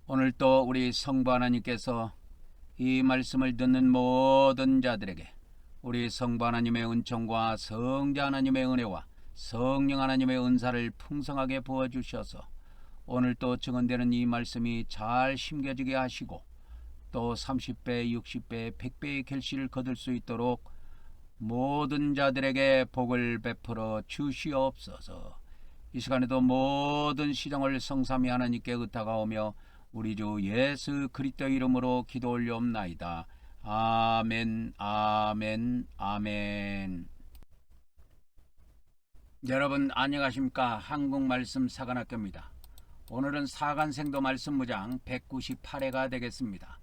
오늘 또 우리 성부 하나님께서 이 말씀을 듣는 모든 자들에게 우리 성부 하나님의 은총과 성자 하나님의 은혜와 성령 하나님의 은사를 풍성하게 부어주셔서 오늘 또 증언되는 이 말씀이 잘 심겨지게 하시고 또 30배, 60배, 100배의 결실을 거둘 수 있도록 모든 자들에게 복을 베풀어 주시옵소서. 이 시간에도 모든 시정을 성삼위 하나님께 의탁하오며 우리 주 예수 그리스도 이름으로 기도 올려옵나이다. 아멘, 아멘, 아멘. 여러분 안녕하십니까? 한국말씀 사관학교입니다. 오늘은 사간생도 말씀 무장 198회가 되겠습니다.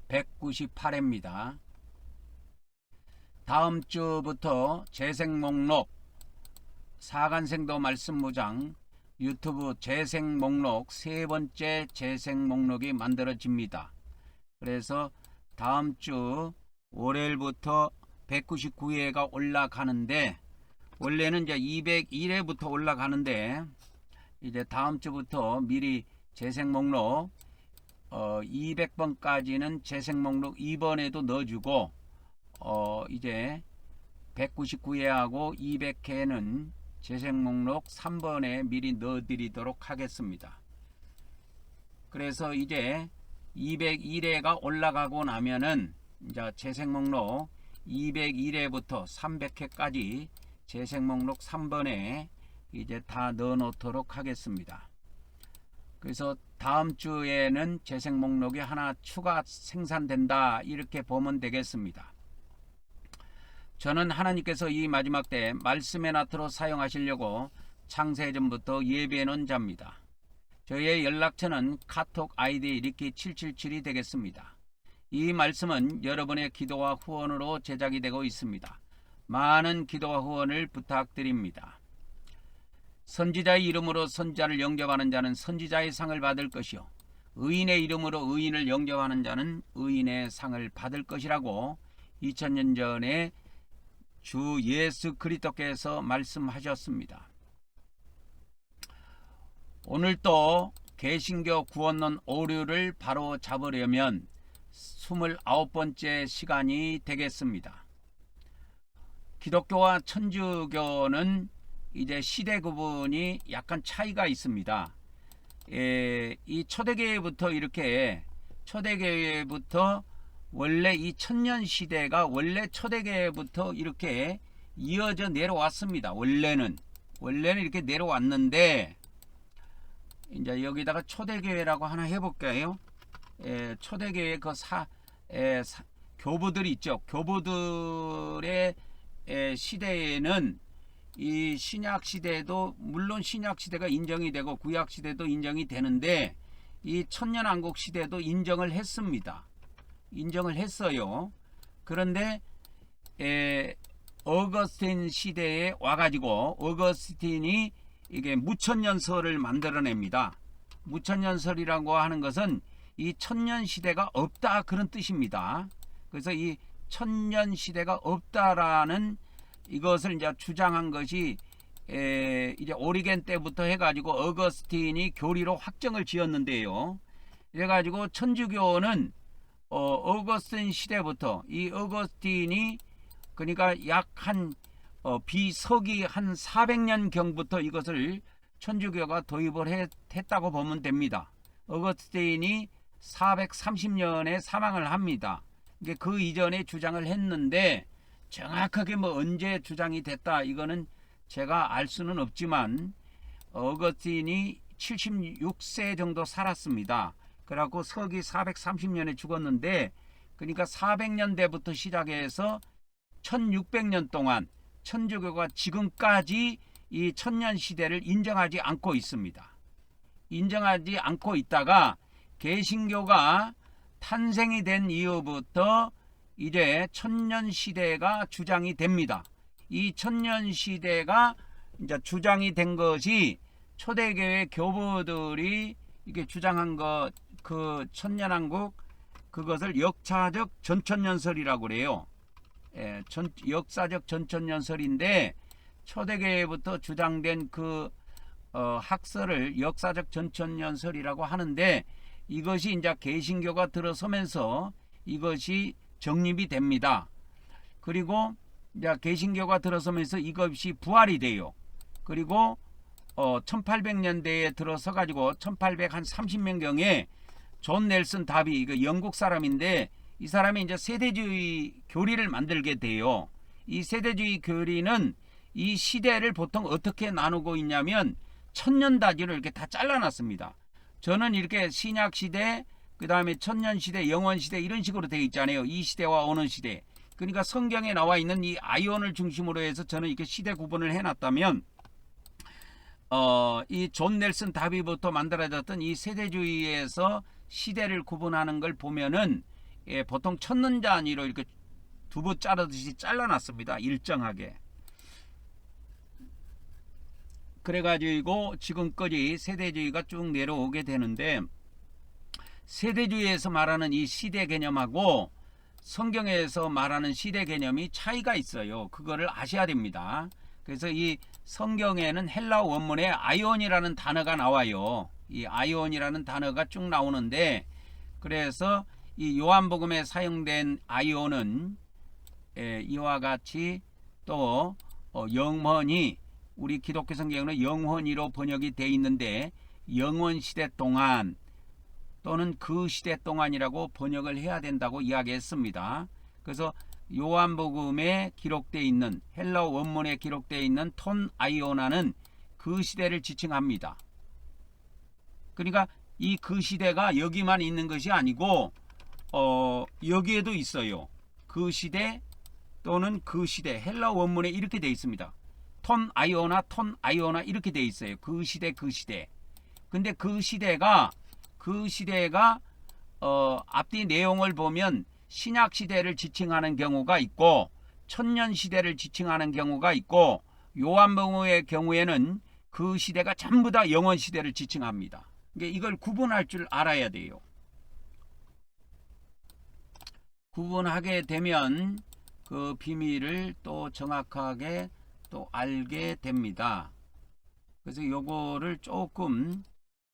198회입니다. 다음 주부터 재생 목록 사간생도 말씀 무장 유튜브 재생 목록 세 번째 재생 목록이 만들어집니다. 그래서 다음 주 월요일부터 199회가 올라가는데 원래는 이제 201회부터 올라가는데 이제 다음 주부터 미리 재생 목록 200번까지는 재생 목록 2번에도 넣어주고 이제 199회하고 200회는 재생 목록 3번에 미리 넣어드리도록 하겠습니다. 그래서 이제 201회가 올라가고 나면은 이제 재생 목록 201회부터 300회까지 재생 목록 3번에 이제 다 넣어 놓도록 하겠습니다. 그래서 다음 주에는 재생 목록이 하나 추가 생산된다 이렇게 보면 되겠습니다. 저는 하나님께서 이 마지막 때 말씀의 나트로 사용하시려고 창세전부터 예비해 놓은 자입니다. 저의 연락처는 카톡 아이디 리키 777이 되겠습니다. 이 말씀은 여러분의 기도와 후원으로 제작이 되고 있습니다. 많은 기도와 후원을 부탁드립니다. 선지자의 이름으로 선지자를 영접하는 자는 선지자의 상을 받을 것이요 의인의 이름으로 의인을 영접하는 자는 의인의 상을 받을 것이라고 2000년 전에 주 예수 그리스도께서 말씀하셨습니다. 오늘 또 개신교 구원론 오류를 바로 잡으려면 29번째 시간이 되겠습니다. 기독교와 천주교는 이제 시대 구분이 약간 차이가 있습니다. 이 초대교회부터 원래 이 천년 시대가 원래 초대교회부터 이렇게 이어져 내려왔습니다. 원래는 이렇게 내려왔는데 이제 여기다가 초대교회라고 하나 해볼까요? 초대교회 교부들이 있죠. 교부들의 시대에는 이 신약 시대도 물론 신약 시대가 인정이 되고 구약 시대도 인정이 되는데 이 천년왕국 시대도 인정을 했습니다. 인정을 했어요. 그런데 어거스틴 시대에 와가지고 어거스틴이 이게 무천년설을 만들어냅니다. 무천년설이라고 하는 것은 이 천년 시대가 없다 그런 뜻입니다. 그래서 이 천년 시대가 없다라는 이것을 이제 주장한 것이 이제 오리겐 때부터 해가지고 어거스틴이 교리로 확정을 지었는데요. 그래가지고 천주교는 어거스틴 시대부터 이 어거스틴이 그러니까 약 한 비서기 한 400년 경부터 이것을 천주교가 도입을 했다고 보면 됩니다. 어거스틴이 430년에 사망을 합니다. 그 이전에 주장을 했는데 정확하게 언제 주장이 됐다 이거는 제가 알 수는 없지만 어거스틴이 76세 정도 살았습니다. 그래갖고 서기 430년에 죽었는데 그러니까 400년대부터 시작해서 1600년 동안 천주교가 지금까지 이 천년 시대를 인정하지 않고 있습니다. 인정하지 않고 있다가 개신교가 탄생이 된 이후부터 이제 천년 시대가 주장이 됩니다. 이 천년 시대가 이제 주장이 된 것이 초대교회 교부들이 이게 주장한 그 천년왕국 그것을 역사적 전천년설이라고 그래요. 역사적 전천년설인데 초대교회부터 주장된 그 학설을 역사적 전천년설이라고 하는데 이것이 이제 개신교가 들어서면서 이것이 정립이 됩니다. 그리고 이제 개신교가 들어서면서 이것이 부활이 돼요. 그리고 1800년대에 들어서 가지고 1830년경에 존 넬슨 다비, 이거 영국 사람인데 이 사람이 이제 세대주의 교리를 만들게 돼요. 이 세대주의 교리는 이 시대를 보통 어떻게 나누고 있냐면 천년다지로 이렇게 다 잘라놨습니다. 저는 이렇게 신약시대, 그 다음에 천년시대, 영원시대 이런 식으로 되어 있잖아요. 이 시대와 어느 시대. 그러니까 성경에 나와 있는 이 아이온을 중심으로 해서 저는 이렇게 시대 구분을 해놨다면 이 존 넬슨 다비부터 만들어졌던 이 세대주의에서 시대를 구분하는 걸 보면은 보통 천년 단위로 이렇게 두부 자르듯이 잘라놨습니다. 일정하게. 그래가지고 지금까지 세대주의가 쭉 내려오게 되는데, 세대주의에서 말하는 이 시대 개념하고 성경에서 말하는 시대 개념이 차이가 있어요. 그거를 아셔야 됩니다. 그래서 이 성경에는 헬라어 원문에 아이온이라는 단어가 나와요. 이 아이온이라는 단어가 쭉 나오는데, 그래서 이 요한복음에 사용된 아이온은 이와 같이 또 영원히, 우리 기독교 성경은 영원히로 번역이 되어 있는데 영원 시대 동안 또는 그 시대 동안이라고 번역을 해야 된다고 이야기했습니다. 그래서 요한복음에 기록되어 있는, 헬라어 원문에 기록되어 있는 톤 아이오나는 그 시대를 지칭합니다. 그러니까 이 그 시대가 여기만 있는 것이 아니고 여기에도 있어요. 그 시대 또는 그 시대, 헬라어 원문에 이렇게 되어 있습니다. 톤 아이오나 이렇게 되어 있어요. 그 시대, 그 시대. 근데 그 시대가 앞뒤 내용을 보면 신약 시대를 지칭하는 경우가 있고 천년 시대를 지칭하는 경우가 있고, 요한복음의 경우에는 그 시대가 전부 다 영원 시대를 지칭합니다. 그러니까 이걸 구분할 줄 알아야 돼요. 구분하게 되면 그 비밀을 또 정확하게 또 알게 됩니다. 그래서 요거를 조금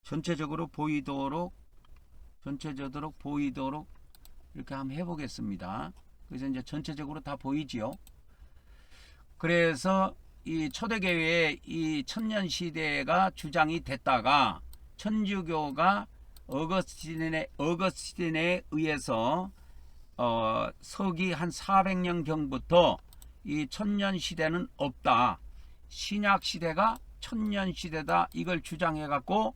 전체적으로 보이도록 이렇게 한번 해보겠습니다. 그래서 이제 전체적으로 다 보이지요. 그래서 이 초대교회의 이 천년 시대가 주장이 됐다가 천주교가 어거스틴에 의해서 서기 한 400년 경부터 이 천년 시대는 없다, 신약 시대가 천년 시대다, 이걸 주장해 갖고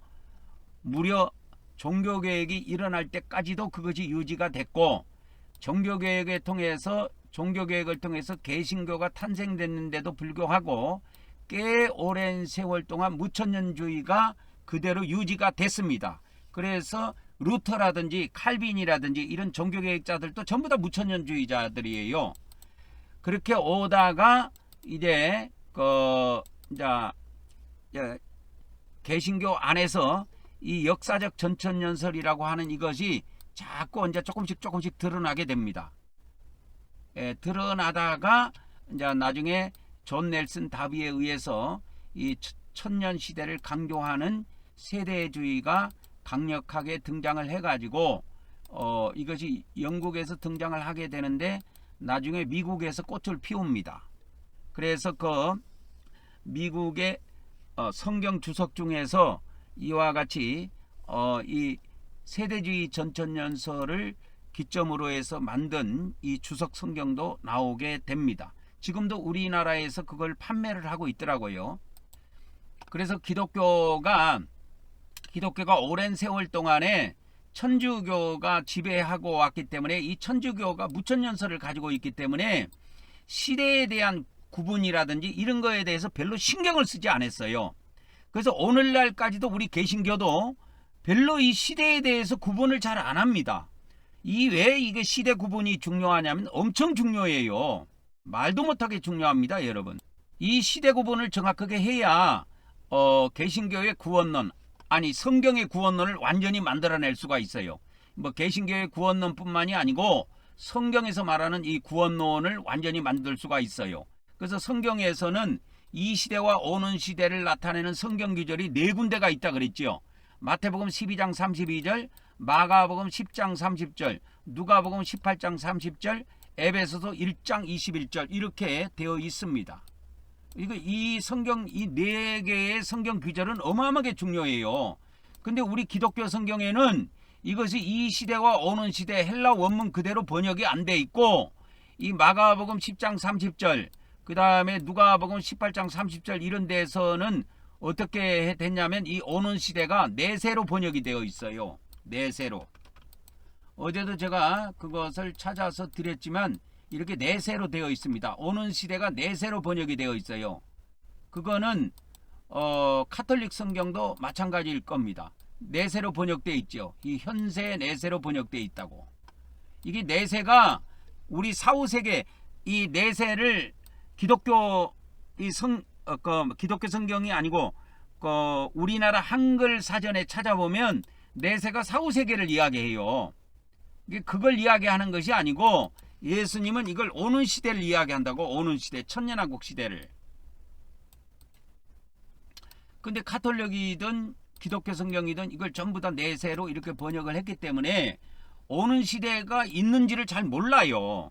무려 종교개혁이 일어날 때까지도 그것이 유지가 됐고, 종교개혁을 통해서 개신교가 탄생됐는데도 불구하고 꽤 오랜 세월 동안 무천년주의가 그대로 유지가 됐습니다. 그래서 루터라든지 칼빈이라든지 이런 종교개혁자들도 전부 다 무천년주의자들이에요. 그렇게 오다가 이제 개신교 안에서 이 역사적 전천년설이라고 하는 이것이 자꾸 이제 조금씩 드러나게 됩니다. 드러나다가 이제 나중에 존 넬슨 다비에 의해서 이 천년 시대를 강조하는 세대주의가 강력하게 등장을 해가지고 이것이 영국에서 등장을 하게 되는데 나중에 미국에서 꽃을 피웁니다. 그래서 그 미국의 성경 주석 중에서 이와 같이 이 세대주의 전천년설을 기점으로 해서 만든 이 주석 성경도 나오게 됩니다. 지금도 우리나라에서 그걸 판매를 하고 있더라고요. 그래서 기독교가 오랜 세월 동안에 천주교가 지배하고 왔기 때문에 이 천주교가 무천년설을 가지고 있기 때문에 시대에 대한 구분이라든지 이런 거에 대해서 별로 신경을 쓰지 않았어요. 그래서 오늘날까지도 우리 개신교도 별로 이 시대에 대해서 구분을 잘 안 합니다. 왜 이게 시대 구분이 중요하냐면 엄청 중요해요. 말도 못하게 중요합니다, 여러분. 이 시대 구분을 정확하게 해야 개신교의 구원론, 아니 성경의 구원론을 완전히 만들어낼 수가 있어요. 뭐 개신교의 구원론뿐만이 아니고 성경에서 말하는 이 구원론을 완전히 만들 수가 있어요. 그래서 성경에서는 이 시대와 오는 시대를 나타내는 성경 구절이 4군데가 있다 그랬죠. 마태복음 12장 32절, 마가복음 10장 30절, 누가복음 18장 30절, 에베소서 1장 21절 이렇게 되어 있습니다. 이 성경 이 네 개의 성경 구절은 어마어마하게 중요해요. 근데 우리 기독교 성경에는 이것이 이 시대와 오는 시대 헬라 원문 그대로 번역이 안 돼 있고, 이 마가복음 10장 30절, 그 다음에 누가복음 18장 30절 이런 데서는 어떻게 됐냐면 이 오는 시대가 내세로 번역이 되어 있어요. 내세로. 어제도 제가 그것을 찾아서 드렸지만 이렇게 내세로 되어 있습니다. 오는 시대가 내세로 번역이 되어 있어요. 그거는 카톨릭 성경도 마찬가지일 겁니다. 내세로 번역되어 있죠. 이 현세 내세로 번역되어 있다고. 이게 내세가 우리 사후세계 이 내세를 기독교 기독교 성경이 아니고 우리나라 한글 사전에 찾아보면 내세가 사후세계를 이야기해요. 그걸 이야기하는 것이 아니고 예수님은 이걸 오는 시대를 이야기한다고. 오는 시대, 천년왕국 시대를. 근데 카톨릭이든 기독교 성경이든 이걸 전부 다 내세로 이렇게 번역을 했기 때문에 오는 시대가 있는지를 잘 몰라요.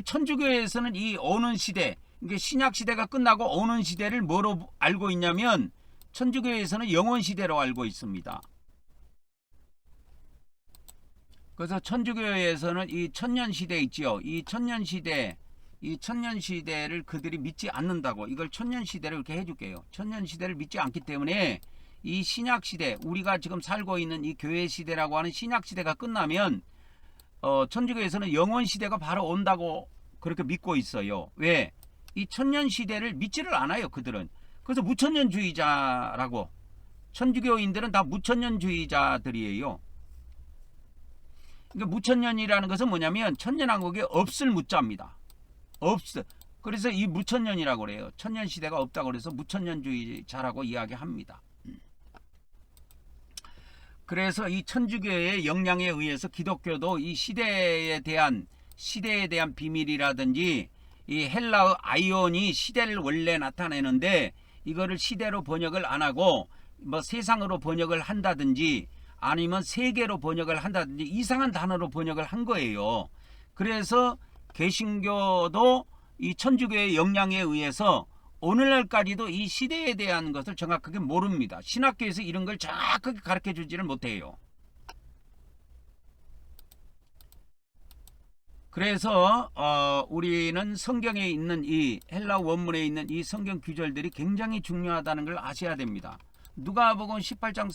천주교에서는 이 오는 시대, 신약 시대가 끝나고 오는 시대를 뭐로 알고 있냐면 천주교에서는 영원 시대로 알고 있습니다. 그래서 천주교에서는 이 천년 시대 있지요. 이 천년 시대를 그들이 믿지 않는다고. 이걸 천년 시대로 이렇게 해줄게요. 천년 시대를 믿지 않기 때문에 이 신약 시대, 우리가 지금 살고 있는 이 교회 시대라고 하는 신약 시대가 끝나면 천주교에서는 영원 시대가 바로 온다고 그렇게 믿고 있어요. 왜? 이 천년 시대를 믿지를 않아요, 그들은. 그래서 무천년주의자라고. 천주교인들은 다 무천년주의자들이에요. 그러니까 무천년이라는 것은 뭐냐면 천년왕국이 없을 무자입니다. 없어. 그래서 이 무천년이라고 그래요. 천년 시대가 없다고 그래서 무천년주의자라고 이야기합니다. 그래서 이 천주교의 영향에 의해서 기독교도 이 시대에 대한 비밀이라든지 이 헬라어 아이온이 시대를 원래 나타내는데 이거를 시대로 번역을 안 하고 뭐 세상으로 번역을 한다든지 아니면 세계로 번역을 한다든지 이상한 단어로 번역을 한 거예요. 그래서 개신교도 이 천주교의 영향에 의해서 오늘날까지도 이 시대에 대한 것을 정확하게 모릅니다. 신학교에서 이런 걸 정확하게 가르쳐 주지를 못해요. 그래서 우리는 성경에 있는 이 헬라 원문에 있는 이 성경 구절들이 굉장히 중요하다는 걸 아셔야 됩니다. 누가복음 18장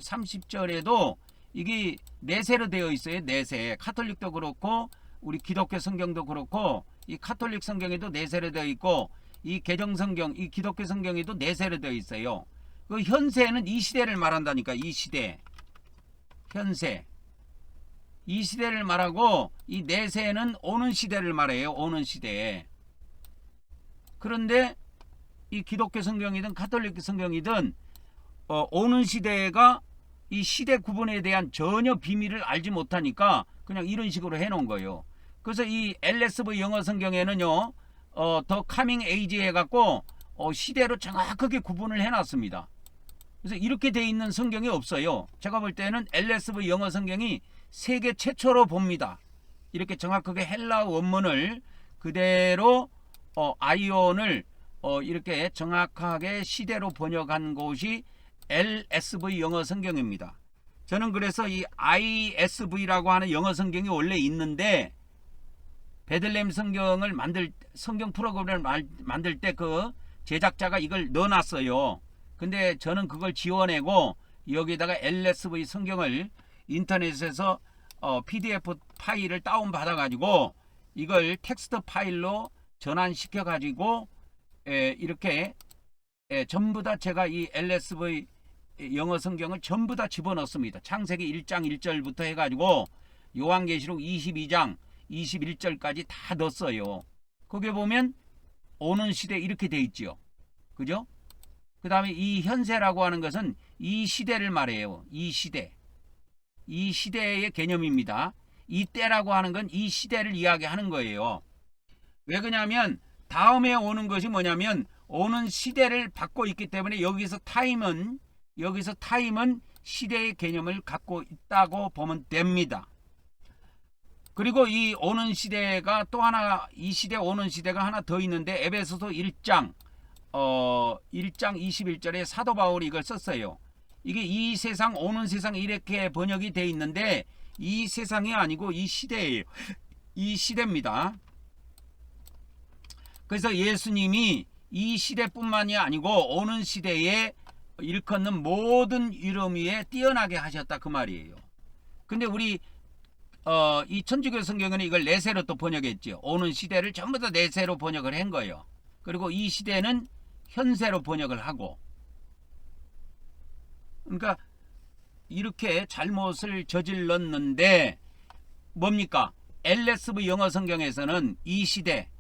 30절에도 이게 내세로 되어 있어요. 내세. 카톨릭도 그렇고 우리 기독교 성경도 그렇고 이 카톨릭 성경에도 내세로 되어 있고 이 개정 성경, 이 기독교 성경에도 내세로 되어 있어요. 그 현세는 이 시대를 말한다니까. 이 시대. 현세. 이 시대를 말하고 이 내세는 오는 시대를 말해요. 오는 시대. 그런데 이 기독교 성경이든 카톨릭 성경이든 오는 시대가 이 시대 구분에 대한 전혀 비밀을 알지 못하니까 그냥 이런 식으로 해놓은 거예요. 그래서 이 LSV 영어 성경에는요, 더 카밍 에이지 해갖고 시대로 정확하게 구분을 해놨습니다. 그래서 이렇게 돼 있는 성경이 없어요. 제가 볼 때는 LSV 영어 성경이 세계 최초로 봅니다. 이렇게 정확하게 헬라 원문을 그대로 아이온을 이렇게 정확하게 시대로 번역한 곳이 LSV 영어 성경입니다. 저는 그래서 이 ISV라고 하는 영어 성경이 원래 있는데 베들레헴 성경을 성경 프로그램을 만들 때 그 제작자가 이걸 넣어놨어요. 근데 저는 그걸 지워내고 여기다가 LSV 성경을 인터넷에서 PDF 파일을 다운받아 가지고 이걸 텍스트 파일로 전환시켜 가지고 이렇게 전부 다 제가 이 LSV 영어 성경을 전부 다 집어넣습니다. 창세기 1장 1절부터 해가지고 요한계시록 22장 21절까지 다 넣었어요. 거기에 보면 오는 시대 이렇게 돼 있죠. 그죠? 그 다음에 이 현세라고 하는 것은 이 시대를 말해요. 이 시대. 이 시대의 개념입니다. 이 때라고 하는 건 이 시대를 이야기하는 거예요. 왜 그러냐면 다음에 오는 것이 뭐냐면 오는 시대를 받고 있기 때문에 여기서 타임은 여기서 타임은 시대의 개념을 갖고 있다고 보면 됩니다. 그리고 이 오는 시대가 또 하나, 이 시대 오는 시대가 하나 더 있는데 에베소서 1장 21절에 사도 바울이 이걸 썼어요. 이게 이 세상 오는 세상 이렇게 번역이 돼 있는데 이 세상이 아니고 이 시대예요. 이 시대입니다. 그래서 예수님이 이 시대뿐만이 아니고 오는 시대에 일컫는 모든 이름 위에 뛰어나게 하셨다 그 말이에요. 근데 우리 이 천주교 성경에는 이걸 내세로 또 번역했죠. 오는 시대를 전부 다 내세로 번역을 한 거예요. 그리고 이 시대는 현세로 번역을 하고, 그러니까 이렇게 잘못을 저질렀는데 뭡니까? LSV 영어 성경에서는 이 시대,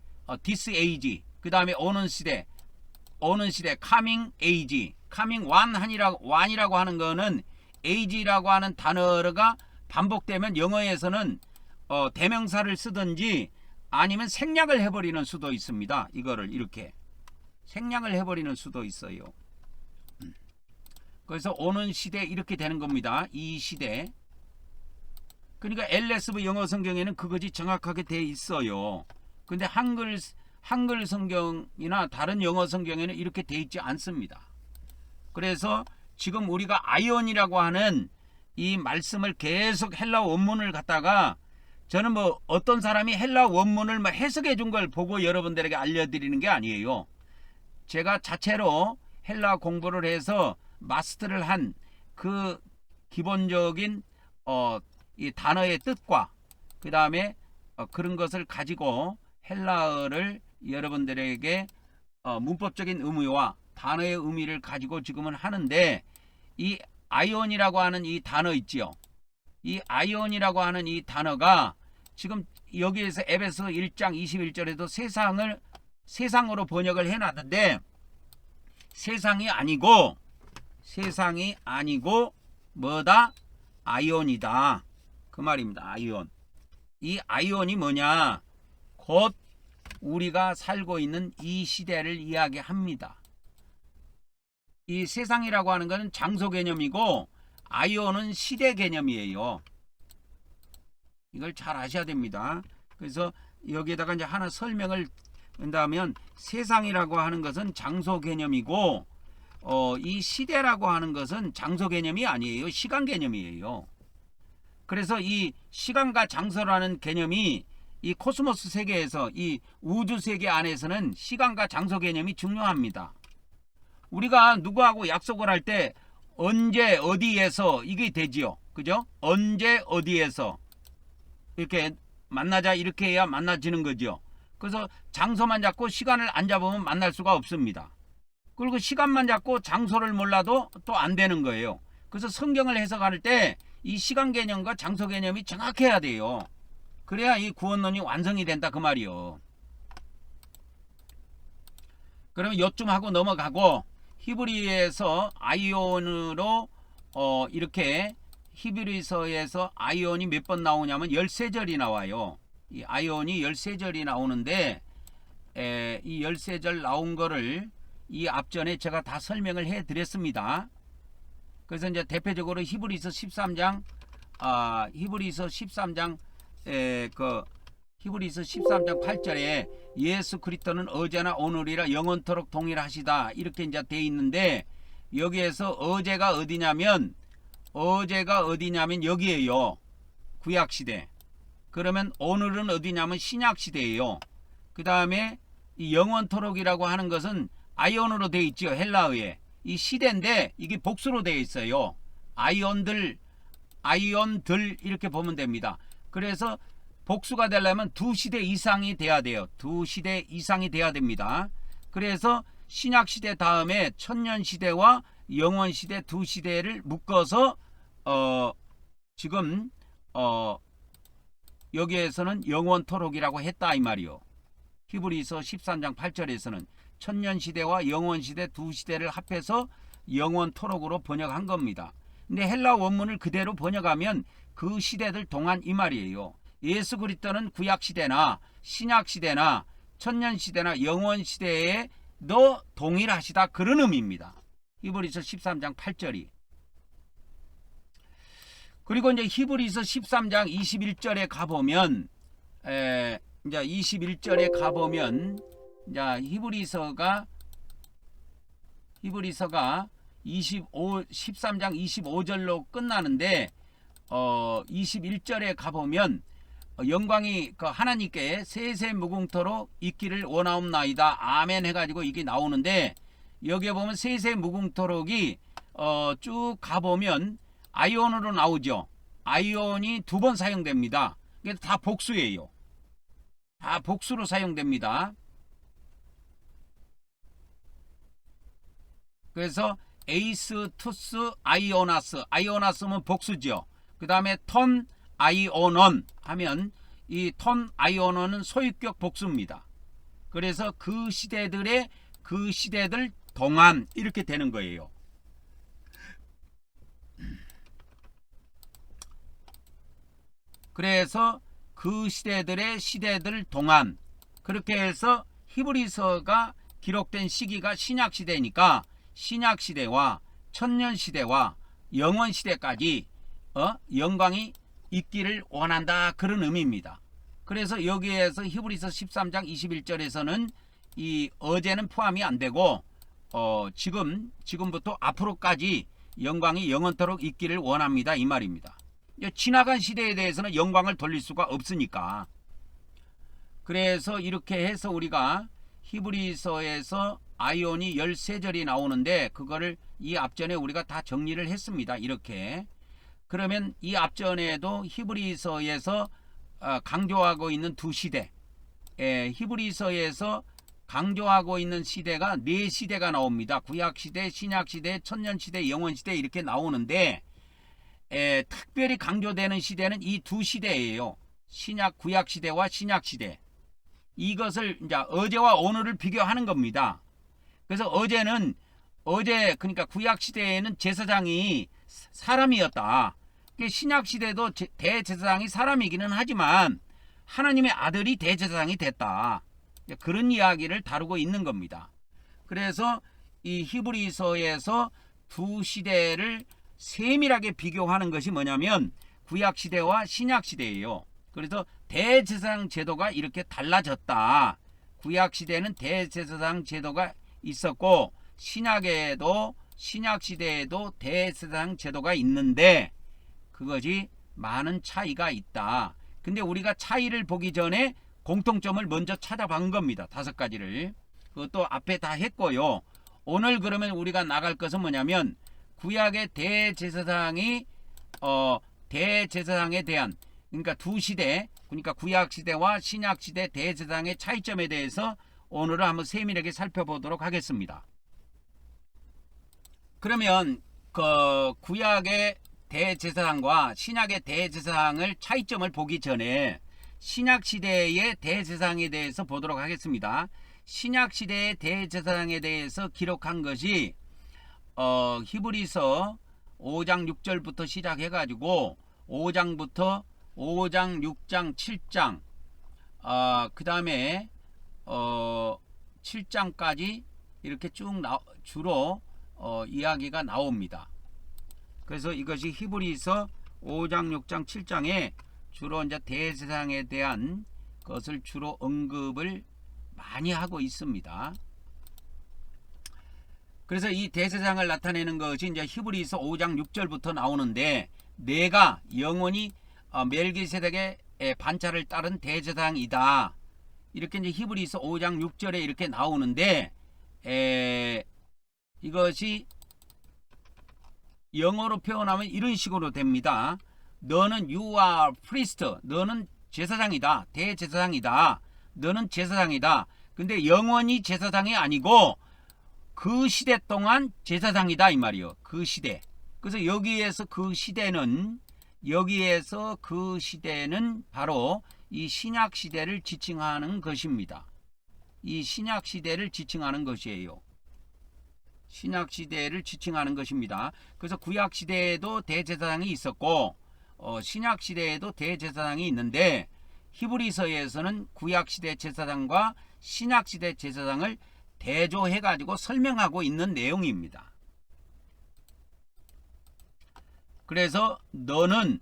this age, 그 다음에 오는 시대, coming age, coming one이라고 하는 거는 age라고 하는 단어가 반복되면 영어에서는 대명사를 쓰든지 아니면 생략을 해버리는 수도 있습니다. 이거를 이렇게 생략을 해버리는 수도 있어요. 그래서 오는 시대 이렇게 되는 겁니다. 이 시대. 그러니까 LSV 영어 성경에는 그것이 정확하게 돼 있어요. 근데 한글 성경이나 다른 영어 성경에는 이렇게 돼 있지 않습니다. 그래서 지금 우리가 아이온이라고 하는 이 말씀을 계속 헬라 원문을 갖다가 저는 뭐 어떤 사람이 헬라 원문을 해석해 준 걸 보고 여러분들에게 알려드리는 게 아니에요. 제가 자체로 헬라 공부를 해서 마스터를 한 그 기본적인 이 단어의 뜻과 그 다음에 그런 것을 가지고 헬라어를 여러분들에게 문법적인 의미와 단어의 의미를 가지고 지금은 하는데, 이 아이온이라고 하는 이 단어 있지요. 이 아이온이라고 하는 이 단어가 지금 여기에서 에베소 1장 21절에도 세상으로 번역을 해놨는데 세상이 아니고 뭐다? 아이온이다 그 말입니다. 아이온. 이 아이온이 뭐냐? 곧 우리가 살고 있는 이 시대를 이야기합니다. 이 세상이라고 하는 것은 장소 개념이고 아이온은 시대 개념이에요. 이걸 잘 아셔야 됩니다. 그래서 여기에다가 이제 하나 설명을 한다면, 세상이라고 하는 것은 장소 개념이고 이 시대라고 하는 것은 장소 개념이 아니에요. 시간 개념이에요. 그래서 이 시간과 장소라는 개념이 이 코스모스 세계에서, 이 우주 세계 안에서는 시간과 장소 개념이 중요합니다. 우리가 누구하고 약속을 할 때 언제 어디에서 이게 되지요. 그죠? 언제 어디에서 이렇게 만나자 이렇게 해야 만나지는 거죠. 그래서 장소만 잡고 시간을 안 잡으면 만날 수가 없습니다. 그리고 시간만 잡고 장소를 몰라도 또 안 되는 거예요. 그래서 성경을 해석할 때 이 시간 개념과 장소 개념이 정확해야 돼요. 그래야 이 구원론이 완성이 된다 그 말이요. 그러면 요쯤 하고 넘어가고, 히브리에서 아이온으로 이렇게 히브리서에서 아이온이 몇 번 나오냐면 13절이 나와요. 이 아이온이 13절이 나오는데 이 13절 나온 거를 이 앞전에 제가 다 설명을 해 드렸습니다. 그래서 이제 대표적으로 히브리서 13장 히브리서 13장 8절에 예수 그리스도는 어제나 오늘이라 영원토록 동일하시다 이렇게 이제 돼 있는데, 여기에서 어제가 어디냐면 여기에요. 구약 시대. 그러면 오늘은 어디냐면 신약 시대예요. 그 다음에 이 영원토록이라고 하는 것은 아이온으로 돼 있죠. 헬라어에. 이 시대인데 이게 복수로 되어 있어요. 아이온들 이렇게 보면 됩니다. 그래서 복수가 되려면 두 시대 이상이 돼야 돼요. 두 시대 이상이 돼야 됩니다. 그래서 신약 시대 다음에 천년 시대와 영원 시대 두 시대를 묶어서 지금 여기에서는 영원토록이라고 했다 이 말이요. 히브리서 13장 8절에서는 천년 시대와 영원 시대 두 시대를 합해서 영원토록으로 번역한 겁니다. 근데 헬라 원문을 그대로 번역하면 그 시대들 동안 이 말이에요. 예수 그리스도는 구약 시대나 신약 시대나 천년 시대나 영원 시대에 너 동일하시다 그런 의미입니다. 히브리서 13장 8절이. 그리고 이제 히브리서 13장 21절에 가보면 이제 21절에 가보면 이제 히브리서가 13장 25절로 끝나는데 21절에 가보면 영광이 그 하나님께 세세 무궁토로 있기를 원하옵나이다 아멘 해가지고 이게 나오는데, 여기에 보면 세세 무궁토록이 쭉 가보면 아이온으로 나오죠. 아이온이 2번 사용됩니다. 이게 다 복수예요. 다 복수로 사용됩니다. 그래서 에이스, 투스, 아이오나스, 아이오나스면 복수죠. 그 다음에 톤, 아이오논 하면 이 톤, 아이오논은 소유격 복수입니다. 그래서 그 시대들 동안 이렇게 되는 거예요. 그래서 그 시대들 동안, 그렇게 해서 히브리서가 기록된 시기가 신약시대니까 신약시대와 천년시대와 영원시대까지 영광이 있기를 원한다, 그런 의미입니다. 그래서 여기에서 히브리서 13장 21절에서는 이 어제는 포함이 안 되고 지금부터 앞으로까지 영광이 영원토록 있기를 원합니다, 이 말입니다. 지나간 시대에 대해서는 영광을 돌릴 수가 없으니까. 그래서 이렇게 해서 우리가 히브리서에서 아이온이 13절이 나오는데 그거를 이 앞전에 우리가 다 정리를 했습니다. 이렇게. 그러면 이 앞전에도 히브리서에서 강조하고 있는 두 시대, 히브리서에서 강조하고 있는 시대가 4시대가 나옵니다. 구약시대, 신약시대, 천년시대, 영원시대 이렇게 나오는데 특별히 강조되는 시대는 이 두 시대예요. 구약시대와 신약시대. 이것을 이제 어제와 오늘을 비교하는 겁니다. 그래서 그러니까 구약시대에는 제사장이 사람이었다. 신약시대도 대제사장이 사람이기는 하지만 하나님의 아들이 대제사장이 됐다. 그런 이야기를 다루고 있는 겁니다. 그래서 이 히브리서에서 두 시대를 세밀하게 비교하는 것이 뭐냐면 구약시대와 신약시대예요. 그래서 대제사장 제도가 이렇게 달라졌다. 구약시대는 대제사장 제도가 있었고 신약시대에도 대제사장 제도가 있는데 그것이 많은 차이가 있다. 근데 우리가 차이를 보기 전에 공통점을 먼저 찾아본 겁니다. 5가지를. 그것도 앞에 다 했고요. 오늘 그러면 우리가 나갈 것은 뭐냐면 구약의 대제사장에 대한, 그러니까 두 시대, 그러니까 구약시대와 신약시대 대제사장의 차이점에 대해서 오늘은 한번 세밀하게 살펴보도록 하겠습니다. 그러면 그 구약의 대제사장과 신약의 대제사장을 차이점을 보기 전에 신약시대의 대제사장에 대해서 보도록 하겠습니다. 신약시대의 대제사장에 대해서 기록한 것이 히브리서 5장 6절부터 시작해가지고 5장부터 5장, 6장, 7장, 그 다음에 7장까지 이렇게 쭉 주로 이야기가 나옵니다. 그래서 이것이 히브리서 5장, 6장, 7장에 주로 이제 대제사장에 대한 것을 주로 언급을 많이 하고 있습니다. 그래서 이 대제사장을 나타내는 것이 이제 히브리서 5장 6절부터 나오는데, 내가 영원히 멜기세덱의 반차를 따른 대제사장이다. 이렇게 이제 히브리서 5장 6절에 이렇게 나오는데, 이것이 영어로 표현하면 이런 식으로 됩니다. 너는 you are priest. 너는 제사장이다. 대제사장이다. 너는 제사장이다. 근데 영원히 제사장이 아니고 그 시대 동안 제사장이다 이 말이요. 그 시대. 그래서 여기에서 그 시대는 바로 이 신약 시대를 지칭하는 것입니다. 이 신약 시대를 지칭하는 것이에요. 신약 시대를 지칭하는 것입니다. 그래서 구약 시대에도 대제사장이 있었고 신약 시대에도 대제사장이 있는데 히브리서에서는 구약 시대 제사장과 신약 시대 제사장을 대조해 가지고 설명하고 있는 내용입니다. 그래서 너는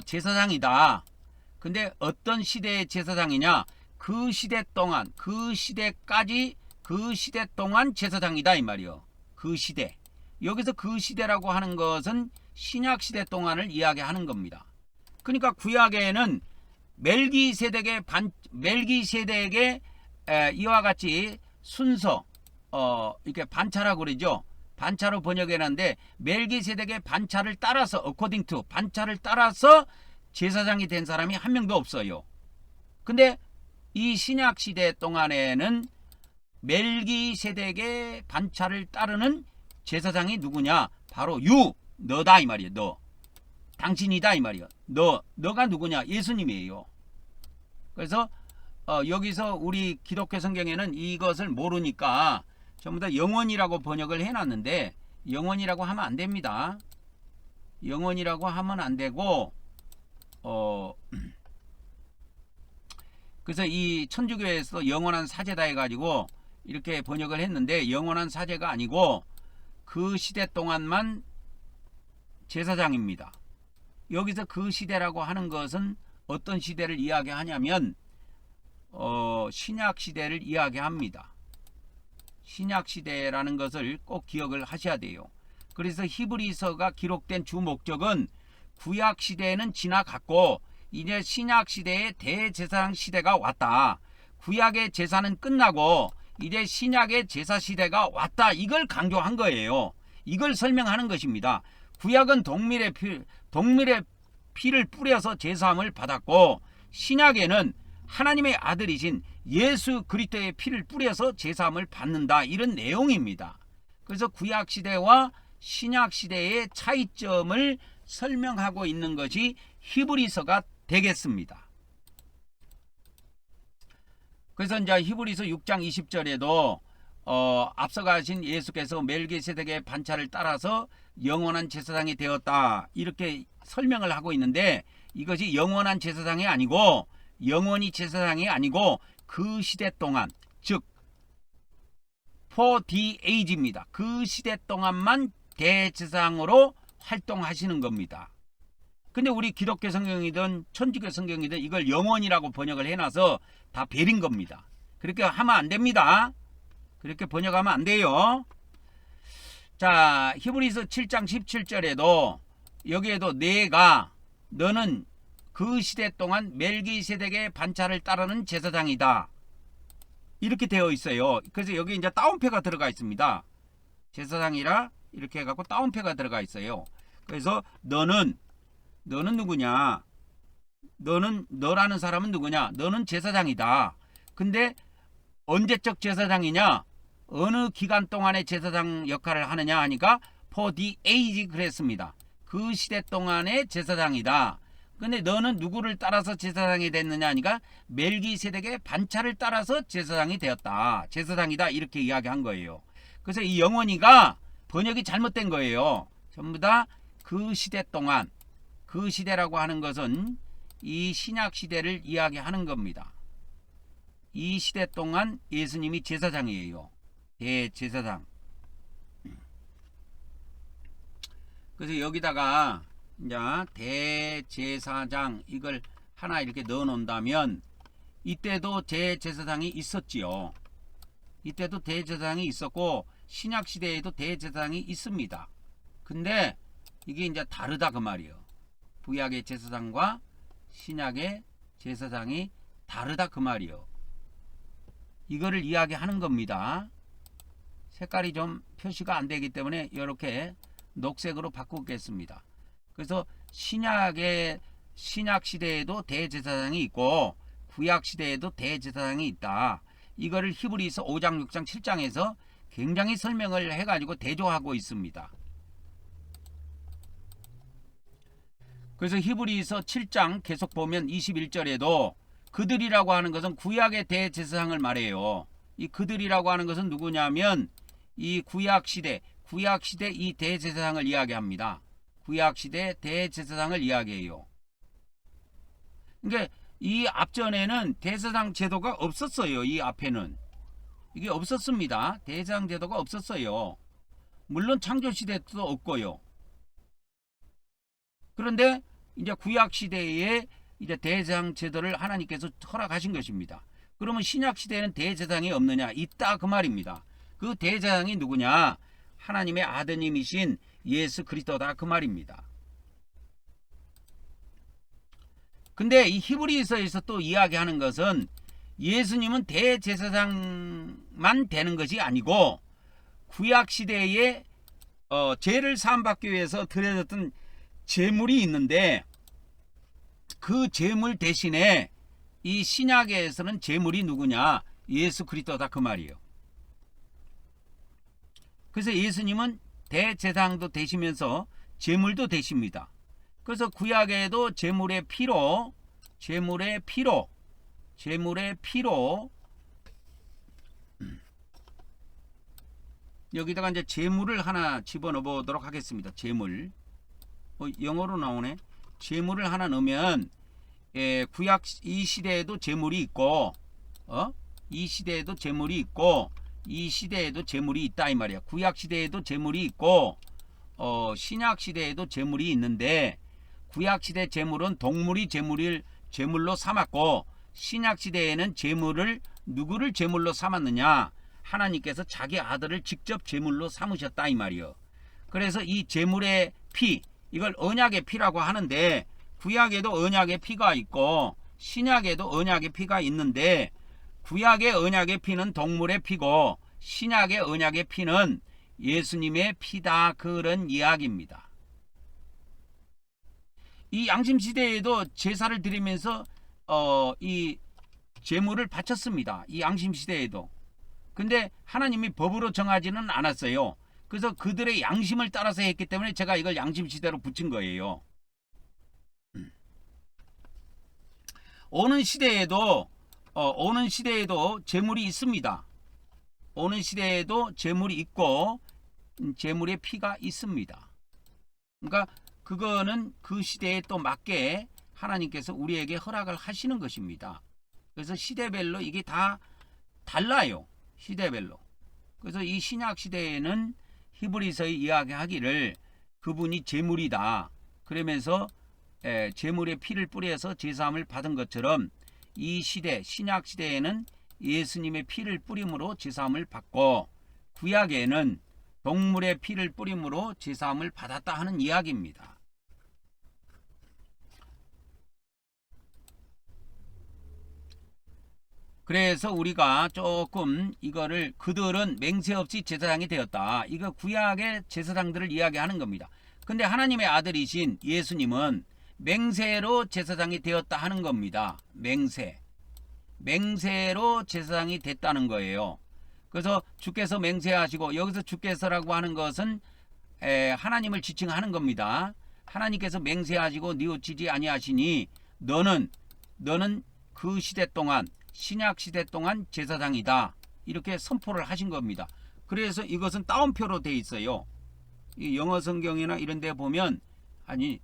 제사장이다. 근데 어떤 시대의 제사장이냐? 그 시대 동안, 그 시대까지, 그 시대 동안 제사장이다 이 말이요. 그 시대. 여기서 그 시대라고 하는 것은 신약 시대 동안을 이야기하는 겁니다. 그러니까 구약에는 멜기세덱의 이와 같이 순서 이렇게 반차라고 그러죠. 반차로 번역해놨는데 멜기세덱의 반차를 따라서 according to 반차를 따라서 제사장이 된 사람이 한 명도 없어요. 근데 이 신약 시대 동안에는 멜기세덱의 반차를 따르는 제사장이 누구냐? 바로 너다 이 말이에요. 너. 당신이다 이 말이에요. 너가 누구냐? 예수님이에요. 그래서 여기서 우리 기독교 성경에는 이것을 모르니까 전부 다 영원이라고 번역을 해놨는데 영원이라고 하면 안 됩니다. 영원이라고 하면 안 되고 그래서 이 천주교에서 영원한 사제다 해가지고 이렇게 번역을 했는데 영원한 사제가 아니고 그 시대 동안만 제사장입니다. 여기서 그 시대라고 하는 것은 어떤 시대를 이야기하냐면 신약 시대를 이야기합니다. 신약 시대라는 것을 꼭 기억을 하셔야 돼요. 그래서 히브리서가 기록된 주 목적은 구약 시대는 지나갔고 이제 신약 시대의 대제사장 시대가 왔다. 구약의 제사는 끝나고 이제 신약의 제사 시대가 왔다. 이걸 강조한 거예요. 이걸 설명하는 것입니다. 구약은 동물의 피를 뿌려서 제사함을 받았고 신약에는 하나님의 아들이신 예수 그리스도의 피를 뿌려서 제사함을 받는다. 이런 내용입니다. 그래서 구약 시대와 신약 시대의 차이점을 설명하고 있는 것이 히브리서가 되겠습니다. 그래서 이제 히브리서 6장 20절에도 앞서 가신 예수께서 멜기세덱의 반차를 따라서 영원한 제사장이 되었다. 이렇게 설명을 하고 있는데 이것이 영원한 제사장이 아니고 영원히 제사장이 아니고 그 시대 동안 즉 for the age입니다. 그 시대 동안만 대제사장으로 활동하시는 겁니다. 근데 우리 기독교 성경이든 천주교 성경이든 이걸 영원이라고 번역을 해놔서 다 베린 겁니다. 그렇게 하면 안 됩니다. 그렇게 번역하면 안 돼요. 자, 히브리서 7장 17절에도 여기에도 너는 그 시대 동안 멜기세덱의 반차를 따르는 제사장이다. 이렇게 되어 있어요. 그래서 여기 이제 따옴표가 들어가 있습니다. 제사장이라 이렇게 해갖고 따옴표가 들어가 있어요. 그래서 너는 누구냐? 너라는 사람은 누구냐? 너는 제사장이다. 근데 언제적 제사장이냐? 어느 기간 동안의 제사장 역할을 하느냐 하니까 for the age 그랬습니다. 그 시대 동안의 제사장이다. 근데 너는 누구를 따라서 제사장이 됐느냐 하니까 멜기세덱의 반차를 따라서 제사장이 되었다. 제사장이다. 이렇게 이야기한 거예요. 그래서 이 영원히가 번역이 잘못된 거예요. 전부 다 그 시대 동안, 그 시대라고 하는 것은 이 신약 시대를 이야기하는 겁니다. 이 시대 동안 예수님이 제사장이에요. 대제사장. 그래서 여기다가 이제 대제사장 이걸 하나 이렇게 넣어 놓는다면 이때도 대제사장이 있었지요. 이때도 대제사장이 있었고 신약 시대에도 대제사장이 있습니다. 근데 이게 이제 다르다 그 말이에요. 구약의 제사장과 신약의 제사장이 다르다 그 말이에요. 이거를 이야기하는 겁니다. 색깔이 좀 표시가 안 되기 때문에 이렇게 녹색으로 바꾸겠습니다. 그래서 신약 시대에도 대제사장이 있고 구약 시대에도 대제사장이 있다. 이거를 히브리서 5장, 6장, 7장에서 굉장히 설명을 해가지고 대조하고 있습니다. 그래서 히브리서 7장 계속 보면 21절에도 그들이라고 하는 것은 구약의 대제사장을 말해요. 이 그들이라고 하는 것은 누구냐면 이 구약시대 이 대제사장을 이야기합니다. 구약시대 대제사장을 이야기해요. 그러니까 이 앞전에는 대제사장 제도가 없었어요. 이 앞에는. 이게 없었습니다. 대제사장 제도가 없었어요. 물론 창조시대도 없고요. 그런데 이제 구약 시대에 이제 대제사장 제도를 하나님께서 허락하신 것입니다. 그러면 신약 시대에는 대제사장이 없느냐? 있다 그 말입니다. 그 대제사장이 누구냐? 하나님의 아드님이신 예수 그리스도다 그 말입니다. 근데 이 히브리서에서 또 이야기하는 것은 예수님은 대제사장만 되는 것이 아니고 구약 시대에 죄를 사함받기 위해서 드려졌던 제물이 있는데 그 제물 대신에 이 신약에서는 제물이 누구냐? 예수 그리스도다 그 말이에요. 그래서 예수님은 대제사장도 되시면서 제물도 되십니다. 그래서 구약에도 제물의 피로 여기다가 이제 제물을 하나 집어넣어 보도록 하겠습니다. 제물. 영어로 나오네. 제물을 하나 넣으면 구약 이 시대에도 제물이 있고 이 시대에도 제물이 있고 이 시대에도 제물이 있다 이 말이야. 구약 시대에도 제물이 있고 신약 시대에도 제물이 있는데 구약 시대 제물은 동물이 제물로 삼았고 신약 시대에는 제물을 누구를 제물로 삼았느냐? 하나님께서 자기 아들을 직접 제물로 삼으셨다 이 말이요. 그래서 이 제물의 피 이걸 언약의 피라고 하는데 구약에도 언약의 피가 있고 신약에도 언약의 피가 있는데 구약의 언약의 피는 동물의 피고 신약의 언약의 피는 예수님의 피다 그런 이야기입니다. 이 양심시대에도 제사를 드리면서 이 제물을 바쳤습니다. 이 양심시대에도. 근데 하나님이 법으로 정하지는 않았어요. 그래서 그들의 양심을 따라서 했기 때문에 제가 이걸 양심시대로 붙인 거예요. 오는 시대에도 제물이 있습니다. 오는 시대에도 제물이 있고 제물의 피가 있습니다. 그러니까 그거는 그 시대에 또 맞게 하나님께서 우리에게 허락을 하시는 것입니다. 그래서 시대별로 이게 다 달라요. 시대별로. 그래서 이 신약 시대에는 히브리서에 이야기하기를 그분이 제물이다. 그러면서 제물의 피를 뿌려서 제사함을 받은 것처럼 이 시대 신약 시대에는 예수님의 피를 뿌림으로 제사함을 받고 구약에는 동물의 피를 뿌림으로 제사함을 받았다 하는 이야기입니다. 그래서 우리가 조금 이거를 그들은 맹세 없이 제사장이 되었다. 이거 구약의 제사장들을 이야기하는 겁니다. 근데 하나님의 아들이신 예수님은 맹세로 제사장이 되었다 하는 겁니다. 맹세로 제사장이 됐다는 거예요. 그래서 주께서 맹세하시고 여기서 주께서라고 하는 것은 하나님을 지칭하는 겁니다. 하나님께서 맹세하시고 뉘우치지 아니하시니 너는 그 시대 동안 신약 시대 동안 제사장이다. 이렇게 선포를 하신 겁니다. 그래서 이것은 따옴표로 돼 있어요. 이 영어 성경이나 이런 데 보면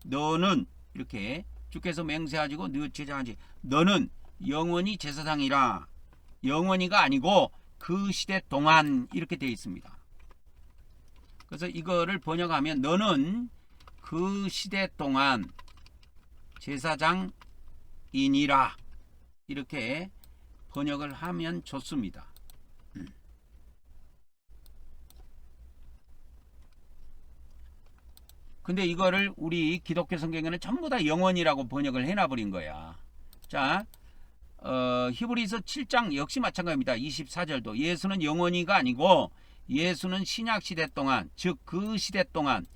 너는 이렇게 주께서 맹세하시고 뉘우치지 않지 너는 영원히 제사장이라. 영원히가 아니고 그 시대 동안 이렇게 돼 있습니다. 그래서 이거를 번역하면 너는 그 시대 동안 제사장이니라. 이렇게 번역을 하면 좋습니다. 근데 이거를 우리 기독교 성경에는 전부 다 영원이라고 번역을 해놔버린 거야. 자, 히브리서 7장 역시 마찬가지입니다. 24절도 예수는 영원히가 아니고 예수는 신약 시대 동안, 즉 그 시대 동안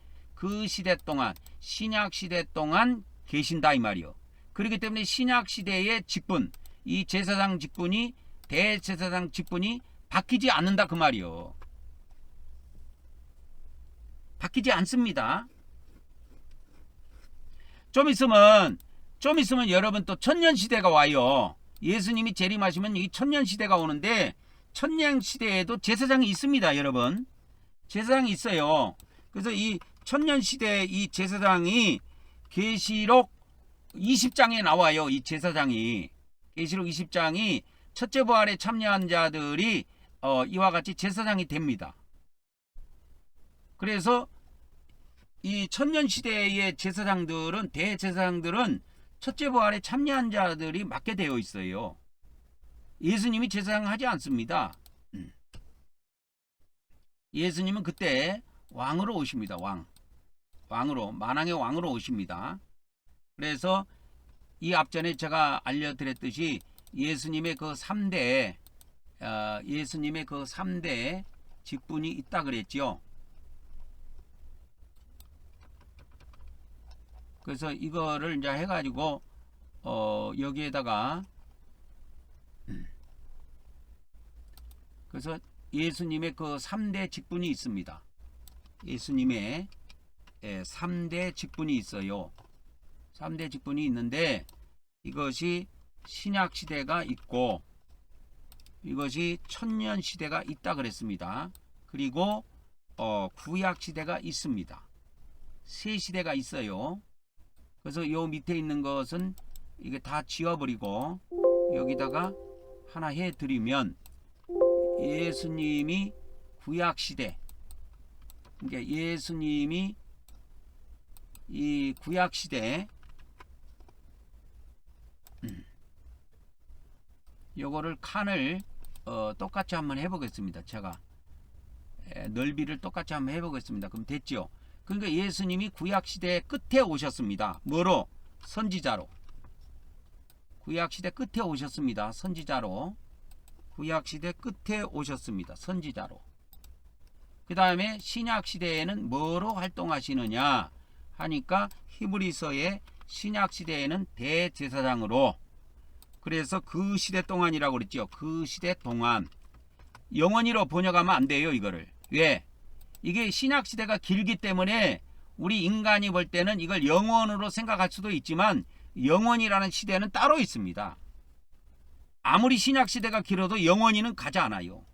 신약 시대 동안 계신다 이 말이요. 그렇기 때문에 신약 시대의 직분, 이 제사장 직분이 대제사장 직분이 바뀌지 않는다 그 말이요. 바뀌지 않습니다. 좀 있으면 여러분 또 천년 시대가 와요. 예수님이 재림하시면 이 천년 시대가 오는데 천년 시대에도 제사장이 있습니다, 여러분. 제사장이 있어요. 그래서 이 천년 시대 이 제사장이 계시록 20장에 나와요. 이 제사장이 계시록 20장이 첫째 부활에 참여한 자들이 이와 같이 제사장이 됩니다. 그래서 이 천년시대의 제사장들은, 대제사장들은 첫째 부활에 참여한 자들이 맡게 되어 있어요. 예수님이 제사장 하지 않습니다. 예수님은 그때 왕으로 오십니다. 왕으로, 만왕의 왕으로 오십니다. 그래서 이 앞전에 제가 알려드렸듯이 예수님의 그 3대 직분이 있다 그랬죠. 그래서 이거를 이제 해가지고 여기에다가 그래서 예수님의 그 3대 직분이 있습니다. 예수님의 3대 직분이 있어요. 3대 직분이 있는데 이것이 신약시대가 있고 이것이 천년시대가 있다 그랬습니다. 그리고 구약시대가 있습니다. 세 시대가 있어요. 그래서 요 밑에 있는 것은 이게 다 지워버리고 여기다가 하나 해드리면 예수님이 구약시대, 그러니까 예수님이 이 구약시대 요거를 칸을 똑같이 한번 해보겠습니다. 제가 넓이를 똑같이 한번 해보겠습니다. 그럼 됐죠? 그러니까 예수님이 구약시대 끝에 오셨습니다. 뭐로? 선지자로. 구약시대 끝에 오셨습니다. 선지자로. 구약시대 끝에 오셨습니다. 선지자로. 그 다음에 신약시대에는 뭐로 활동하시느냐 하니까 히브리서의 신약시대에는 대제사장으로. 그래서 그 시대 동안이라고 그랬죠. 그 시대 동안. 영원히로 번역하면 안 돼요. 이거를. 왜? 이게 신약시대가 길기 때문에 우리 인간이 볼 때는 이걸 영원으로 생각할 수도 있지만 영원이라는 시대는 따로 있습니다. 아무리 신약시대가 길어도 영원히는 가지 않아요.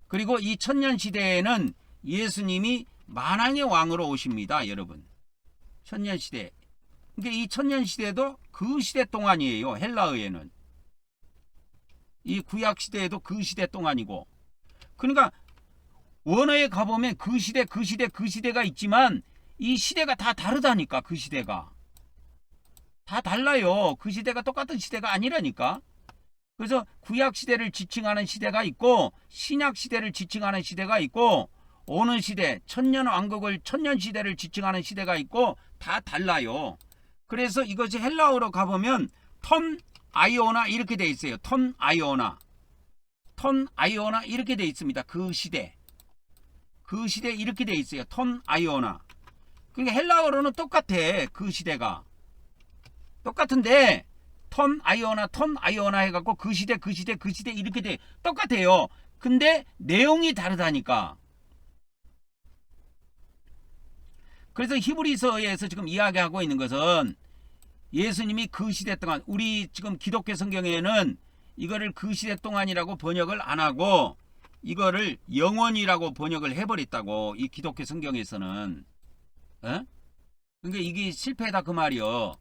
그리고 이 천년시대에는 예수님이 만왕의 왕으로 오십니다. 여러분. 천년시대. 그러니까 이 천년시대도 그 시대 동안이에요. 헬라어에는. 이 구약시대에도 그 시대 동안이고. 그러니까 원어에 가보면 그 시대가 있지만 이 시대가 다 다르다니까. 그 시대가 다 달라요. 그 시대가 똑같은 시대가 아니라니까. 그래서 구약시대를 지칭하는 시대가 있고 신약시대를 지칭하는 시대가 있고 오는 시대 천년왕국을 천년시대를 지칭하는 시대가 있고 다 달라요. 그래서 이것이 헬라어로 가보면 턴 아이오나 이렇게 돼 있어요. 턴 아이오나 이렇게 돼 있습니다. 그 시대 이렇게 돼 있어요. 턴 아이오나. 그러니까 헬라어로는 똑같아. 그 시대가 똑같은데 턴 아이오나 해갖고 그 시대 이렇게 돼 똑같아요. 근데 내용이 다르다니까. 그래서 히브리서에서 지금 이야기하고 있는 것은 예수님이 그 시대 동안, 우리 지금 기독교 성경에는 이거를 그 시대 동안이라고 번역을 안 하고 이거를 영원이라고 번역을 해버렸다고. 이 기독교 성경에서는. 그러니까 이게 실패다 그 말이요.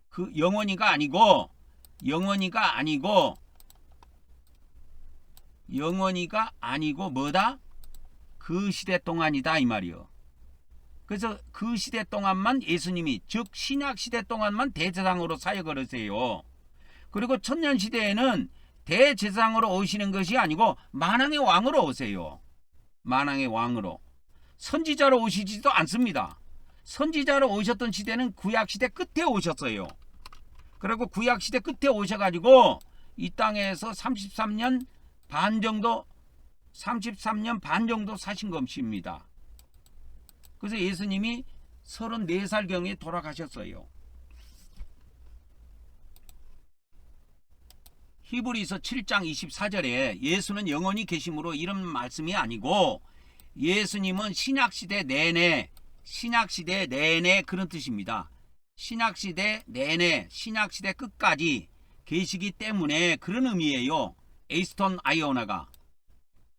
그 영원이가 아니고 뭐다? 그 시대 동안이다 이 말이요. 그래서 그 시대 동안만 예수님이, 즉 신약시대 동안만 대제사장으로 사역을 하세요. 그리고 천년시대에는 대제사장으로 오시는 것이 아니고 만왕의 왕으로 오세요. 만왕의 왕으로. 선지자로 오시지도 않습니다. 선지자로 오셨던 시대는 구약시대 끝에 오셨어요. 그리고 구약시대 끝에 오셔가지고 이 땅에서 33년 반 정도 사신 것입니다. 그래서 예수님이 34살경에 돌아가셨어요. 히브리서 7장 24절에 예수는 영원히 계심으로 이런 말씀이 아니고 예수님은 신약시대 내내 그런 뜻입니다. 신약시대 내내, 신약시대 끝까지 계시기 때문에 그런 의미예요. 에이스톤 아이오나가.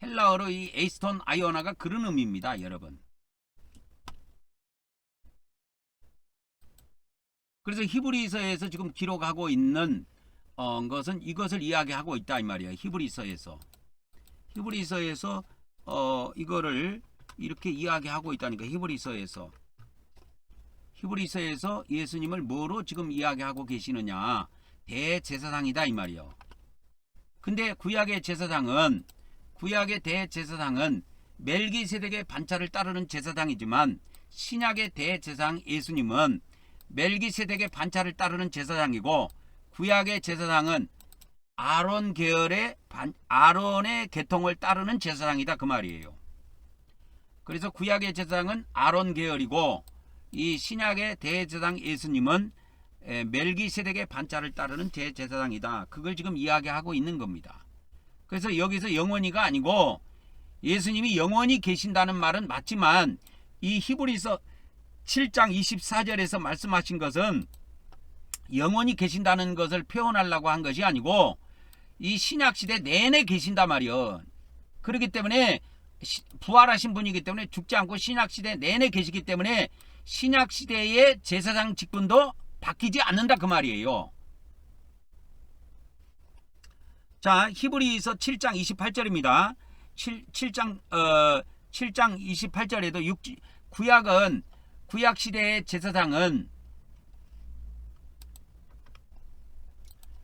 헬라어로 이 에이스톤 아이오나가 그런 의미입니다. 여러분. 그래서 히브리서에서 지금 기록하고 있는 것은 이것을 이야기하고 있다 이 말이에요. 히브리서에서 이거를 이렇게 이야기하고 있다니까. 히브리서에서 히브리서에서 예수님을 뭐로 지금 이야기하고 계시느냐? 대제사장이다 이 말이요. 근데 구약의 대제사장은 멜기세덱의 반차를 따르는 제사장이지만 신약의 대제사장 예수님은 멜기세덱의 반차를 따르는 제사장이고 구약의 제사장은 아론의 계통을 따르는 제사장이다 그 말이에요. 그래서 구약의 제사장은 아론 계열이고 이 신약의 대제사장 예수님은 멜기세덱의 반차를 따르는 제사장이다. 그걸 지금 이야기하고 있는 겁니다. 그래서 여기서 영원히가 아니고 예수님이 영원히 계신다는 말은 맞지만 이 히브리서 7장 24절에서 말씀하신 것은 영원히 계신다는 것을 표현하려고 한 것이 아니고 이 신약시대 내내 계신단 말이요. 그렇기 때문에 부활하신 분이기 때문에 죽지 않고 신약시대 내내 계시기 때문에 신약시대의 제사장 직분도 바뀌지 않는다 그 말이에요. 자, 히브리서 7장 28절입니다. 7장 28절에도 구약 시대의 제사장은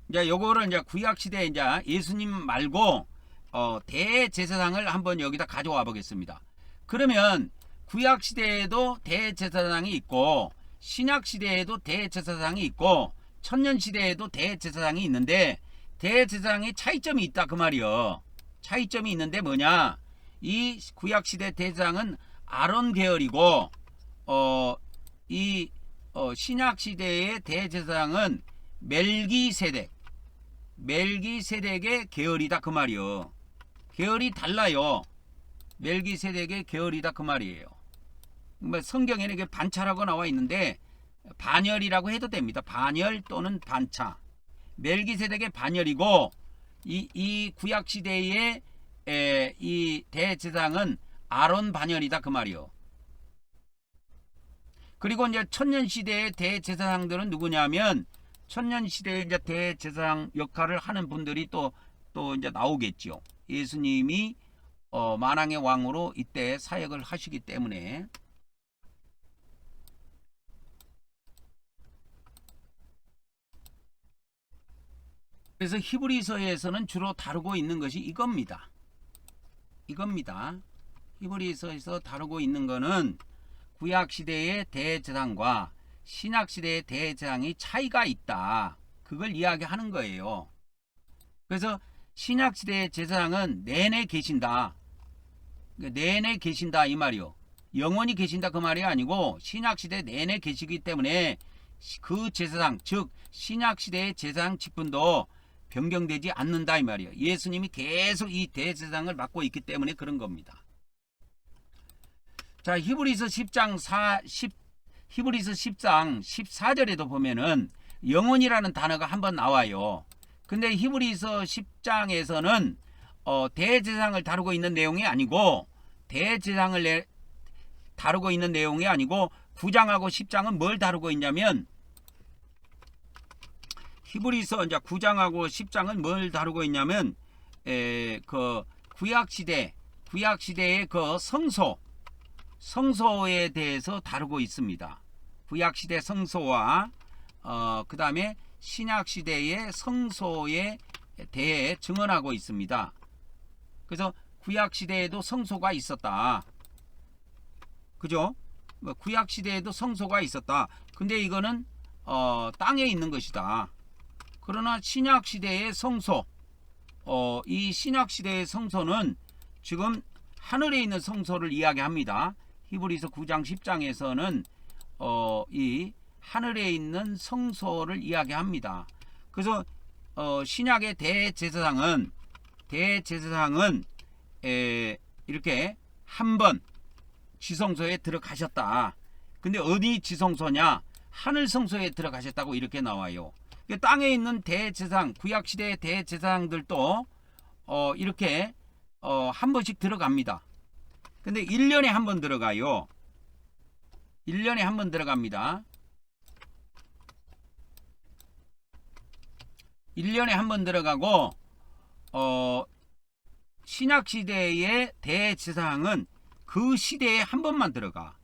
이제 요거를 이제 구약 시대에 이제 예수님 말고 대제사장을 한번 여기다 가져와 보겠습니다. 그러면 구약 시대에도 대제사장이 있고 신약 시대에도 대제사장이 있고 천년 시대에도 대제사장이 있는데 대제사장의 차이점이 있다 그 말이요. 차이점이 있는데 뭐냐? 이 구약 시대 대제사장은 아론 계열이고 신약 시대의 대제사장은 멜기세덱의 계열이다 그 말이요. 계열이 달라요. 멜기세덱의 계열이다 그 말이에요. 성경에는 이게 반차라고 나와 있는데 반열이라고 해도 됩니다. 반열 또는 반차. 멜기세덱의 반열이고 이 구약 시대의 이 대제사장은 아론 반열이다 그 말이요. 그리고 이제 천년 시대의 대제사장들은 누구냐면 천년 시대의 이제 대제사장 역할을 하는 분들이 또 이제 나오겠죠. 예수님이 만왕의 왕으로 이때 사역을 하시기 때문에. 그래서 히브리서에서는 주로 다루고 있는 것이 이겁니다. 히브리서에서 다루고 있는 거는 구약 시대의 대제사장과 신약 시대의 대제사장이 차이가 있다. 그걸 이야기하는 거예요. 그래서 신약 시대의 제사장은 내내 계신다. 내내 계신다 이 말이요. 영원히 계신다 그 말이 아니고 신약 시대 내내 계시기 때문에 그 제사장 즉 신약 시대의 제사장 직분도 변경되지 않는다 이 말이에요. 예수님이 계속 이 대제사장을 맡고 있기 때문에 그런 겁니다. 자, 히브리서 10장 14절에도 보면은 영원이라는 단어가 한번 나와요. 근데 히브리서 10장에서는 대제사장을 다루고 있는 내용이 아니고 9장하고 10장은 뭘 다루고 있냐면 히브리서 이제 9장하고 10장은 뭘 다루고 있냐면 그 구약 시대의 그 성소에 대해서 다루고 있습니다. 구약 시대 성소와 그다음에 신약 시대의 성소에 대해 증언하고 있습니다. 그래서 구약 시대에도 성소가 있었다. 그죠? 구약 시대에도 성소가 있었다. 근데 이거는 땅에 있는 것이다. 그러나 신약 시대의 성소, 이 신약 시대의 성소는 지금 하늘에 있는 성소를 이야기합니다. 히브리서 9장 10장에서는 이 하늘에 있는 성소를 이야기합니다. 그래서 신약의 대제사장은 이렇게 한번 지성소에 들어가셨다. 근데 어디 지성소냐? 하늘 성소에 들어가셨다고 이렇게 나와요. 땅에 있는 대제사장, 구약 시대의 대제사장들도 이렇게 한 번씩 들어갑니다. 근데 1년에 한 번 들어가요. 1년에 한 번 들어갑니다. 1년에 한 번 들어가고 신약 시대의 대제사장은 그 시대에 한 번만 들어가.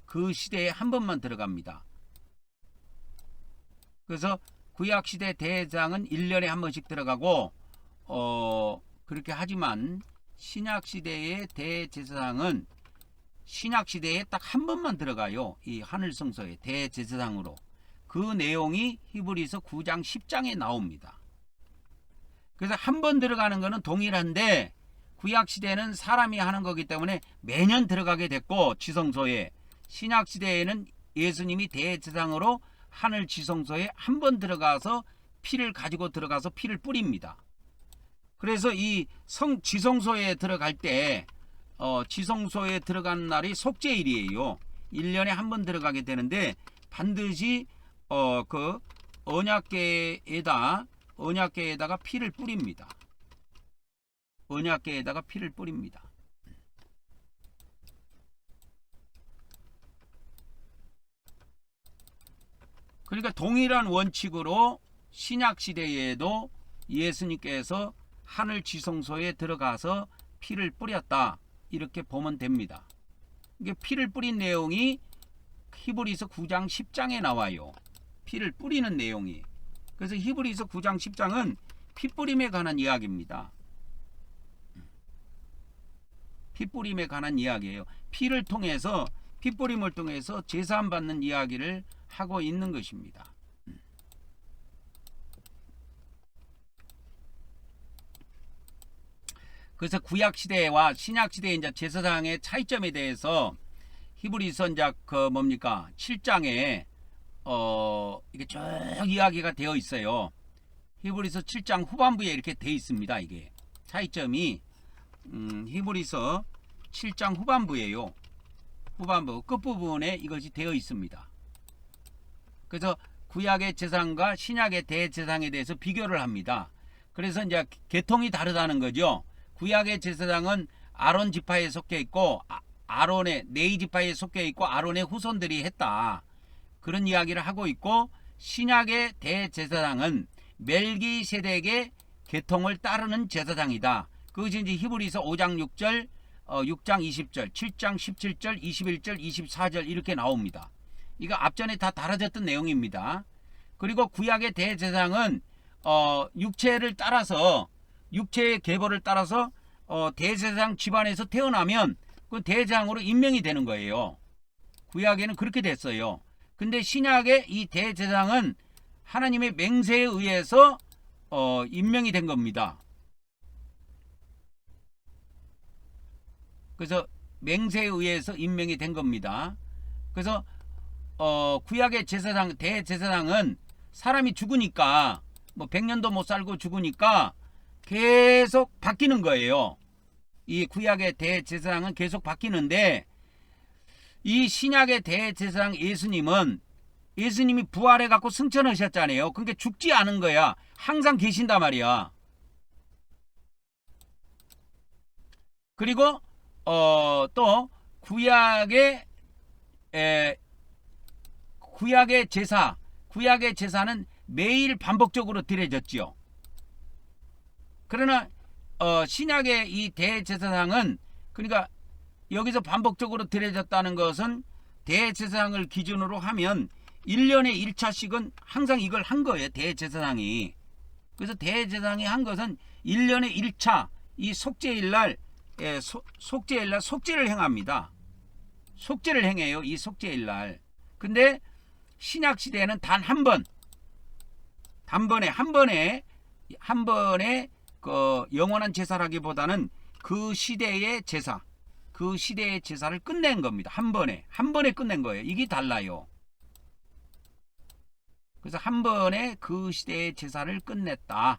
그 시대에 한 번만 들어갑니다. 그래서 구약시대 대제사장은 1년에 한 번씩 들어가고 그렇게 하지만 신약시대의 대제사장은 신약시대에 딱 한 번만 들어가요. 이 하늘성소에 대제사장으로. 그 내용이 히브리서 9장 10장에 나옵니다. 그래서 한 번 들어가는 거는 동일한데 구약시대는 사람이 하는 거기 때문에 매년 들어가게 됐고 지성소에, 신약시대에는 예수님이 대제사장으로 하늘 지성소에 한 번 들어가서 피를 가지고 들어가서 피를 뿌립니다. 그래서 이 지성소에 들어갈 때 지성소에 들어간 날이 속죄일이에요. 1년에 한 번 들어가게 되는데 반드시 그 언약궤에다가 피를 뿌립니다. 언약궤에다가 피를 뿌립니다. 그러니까 동일한 원칙으로 신약시대에도 예수님께서 하늘 지성소에 들어가서 피를 뿌렸다, 이렇게 보면 됩니다. 이게 피를 뿌린 내용이 히브리서 9장 10장에 나와요. 피를 뿌리는 내용이. 그래서 히브리서 9장 10장은 피뿌림에 관한 이야기입니다. 피뿌림에 관한 이야기예요. 피뿌림을 통해서 제사함 받는 이야기를 하고 있는 것입니다. 그래서 구약시대와 신약시대의 이제 제사장의 차이점에 대해서 히브리서 이제 7장에 이게 쭉 이야기가 되어 있어요. 히브리서 7장 후반부에 이렇게 되어 있습니다. 이게 차이점이 히브리서 7장 후반부예요. 후반부 끝부분에 이것이 되어 있습니다. 그래서 구약의 제사장과 신약의 대제사장에 대해서 비교를 합니다. 그래서 이제 계통이 다르다는 거죠. 구약의 제사장은 아론 지파에 속해 있고 아론의 네이 지파에 속해 있고 아론의 후손들이 했다, 그런 이야기를 하고 있고, 신약의 대제사장은 멜기세덱의 계통을 따르는 제사장이다. 그것이 이제 히브리서 5장 6절, 6장 20절, 7장 17절, 21절, 24절 이렇게 나옵니다. 이거 앞전에 다 다뤄졌던 내용입니다. 그리고 구약의 대제사장은 육체를 따라서, 육체의 계보를 따라서 대제사장 집안에서 태어나면 그 대제사장으로 임명이 되는 거예요. 구약에는 그렇게 됐어요. 근데 신약의 이 대제사장은 하나님의 맹세에 의해서 임명이 된 겁니다. 그래서 맹세에 의해서 임명이 된 겁니다. 그래서 구약의 제사장, 대제사장은 사람이 죽으니까 뭐 100년도 못 살고 죽으니까 계속 바뀌는 거예요. 이 구약의 대제사장은 계속 바뀌는데, 이 신약의 대제사장 예수님이 부활해 갖고 승천하셨잖아요. 그러니까 죽지 않은 거야. 항상 계신단 말이야. 그리고 또 구약의 제사는 매일 반복적으로 드려졌지요. 그러나 신약의 이 대제사장은, 그러니까 여기서 반복적으로 드려졌다는 것은 대제사장을 기준으로 하면 1년에 1차씩은 항상 이걸 한 거예요. 대제사장이. 그래서 대제사장이 한 것은 1년에 1차 이 속죄일날 속죄를 행합니다. 속죄를 행해요. 이 속죄일날. 근데 신약시대에는 단 한 번에 그 영원한 제사라기보다는 그 시대의 제사를 끝낸 겁니다. 한 번에 끝낸 거예요. 이게 달라요. 그래서 한 번에 그 시대의 제사를 끝냈다.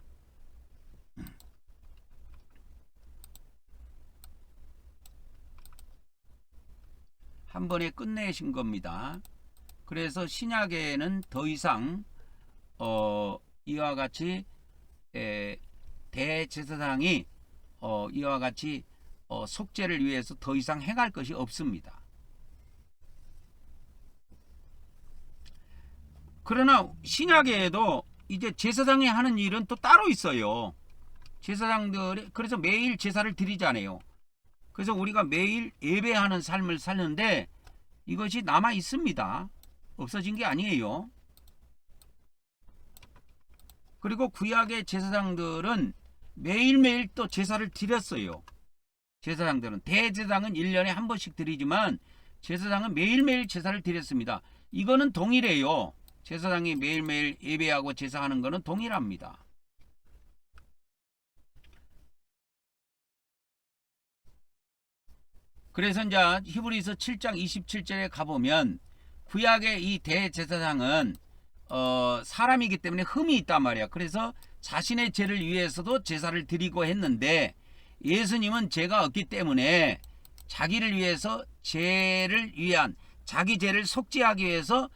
한 번에 끝내신 겁니다. 그래서 신약에는 더 이상 이와 같이 대제사장이 이와 같이 속죄를 위해서 더 이상 행할 것이 없습니다. 그러나 신약에도 이제 제사장이 하는 일은 또 따로 있어요. 제사장들이 그래서 매일 제사를 드리잖아요. 그래서 우리가 매일 예배하는 삶을 사는데, 이것이 남아 있습니다. 없어진 게 아니에요. 그리고 구약의 제사장들은 매일매일 또 제사를 드렸어요. 제사장들은 대제사장은 1년에 한 번씩 드리지만 제사장은 매일매일 제사를 드렸습니다. 이거는 동일해요. 제사장이 매일매일 예배하고 제사하는 거는 동일합니다. 그래서 이제 히브리서 7장 27절에 가보면 구약의 이 대제사장은 사람이기 때문에 흠이 있단 말이야. 그래서 자신의 죄를 위해서도 제사를 드리고 했는데 예수님은 죄가 없기 때문에 자기를 위해서 죄를 위한 자기 죄를 속죄하기 위해서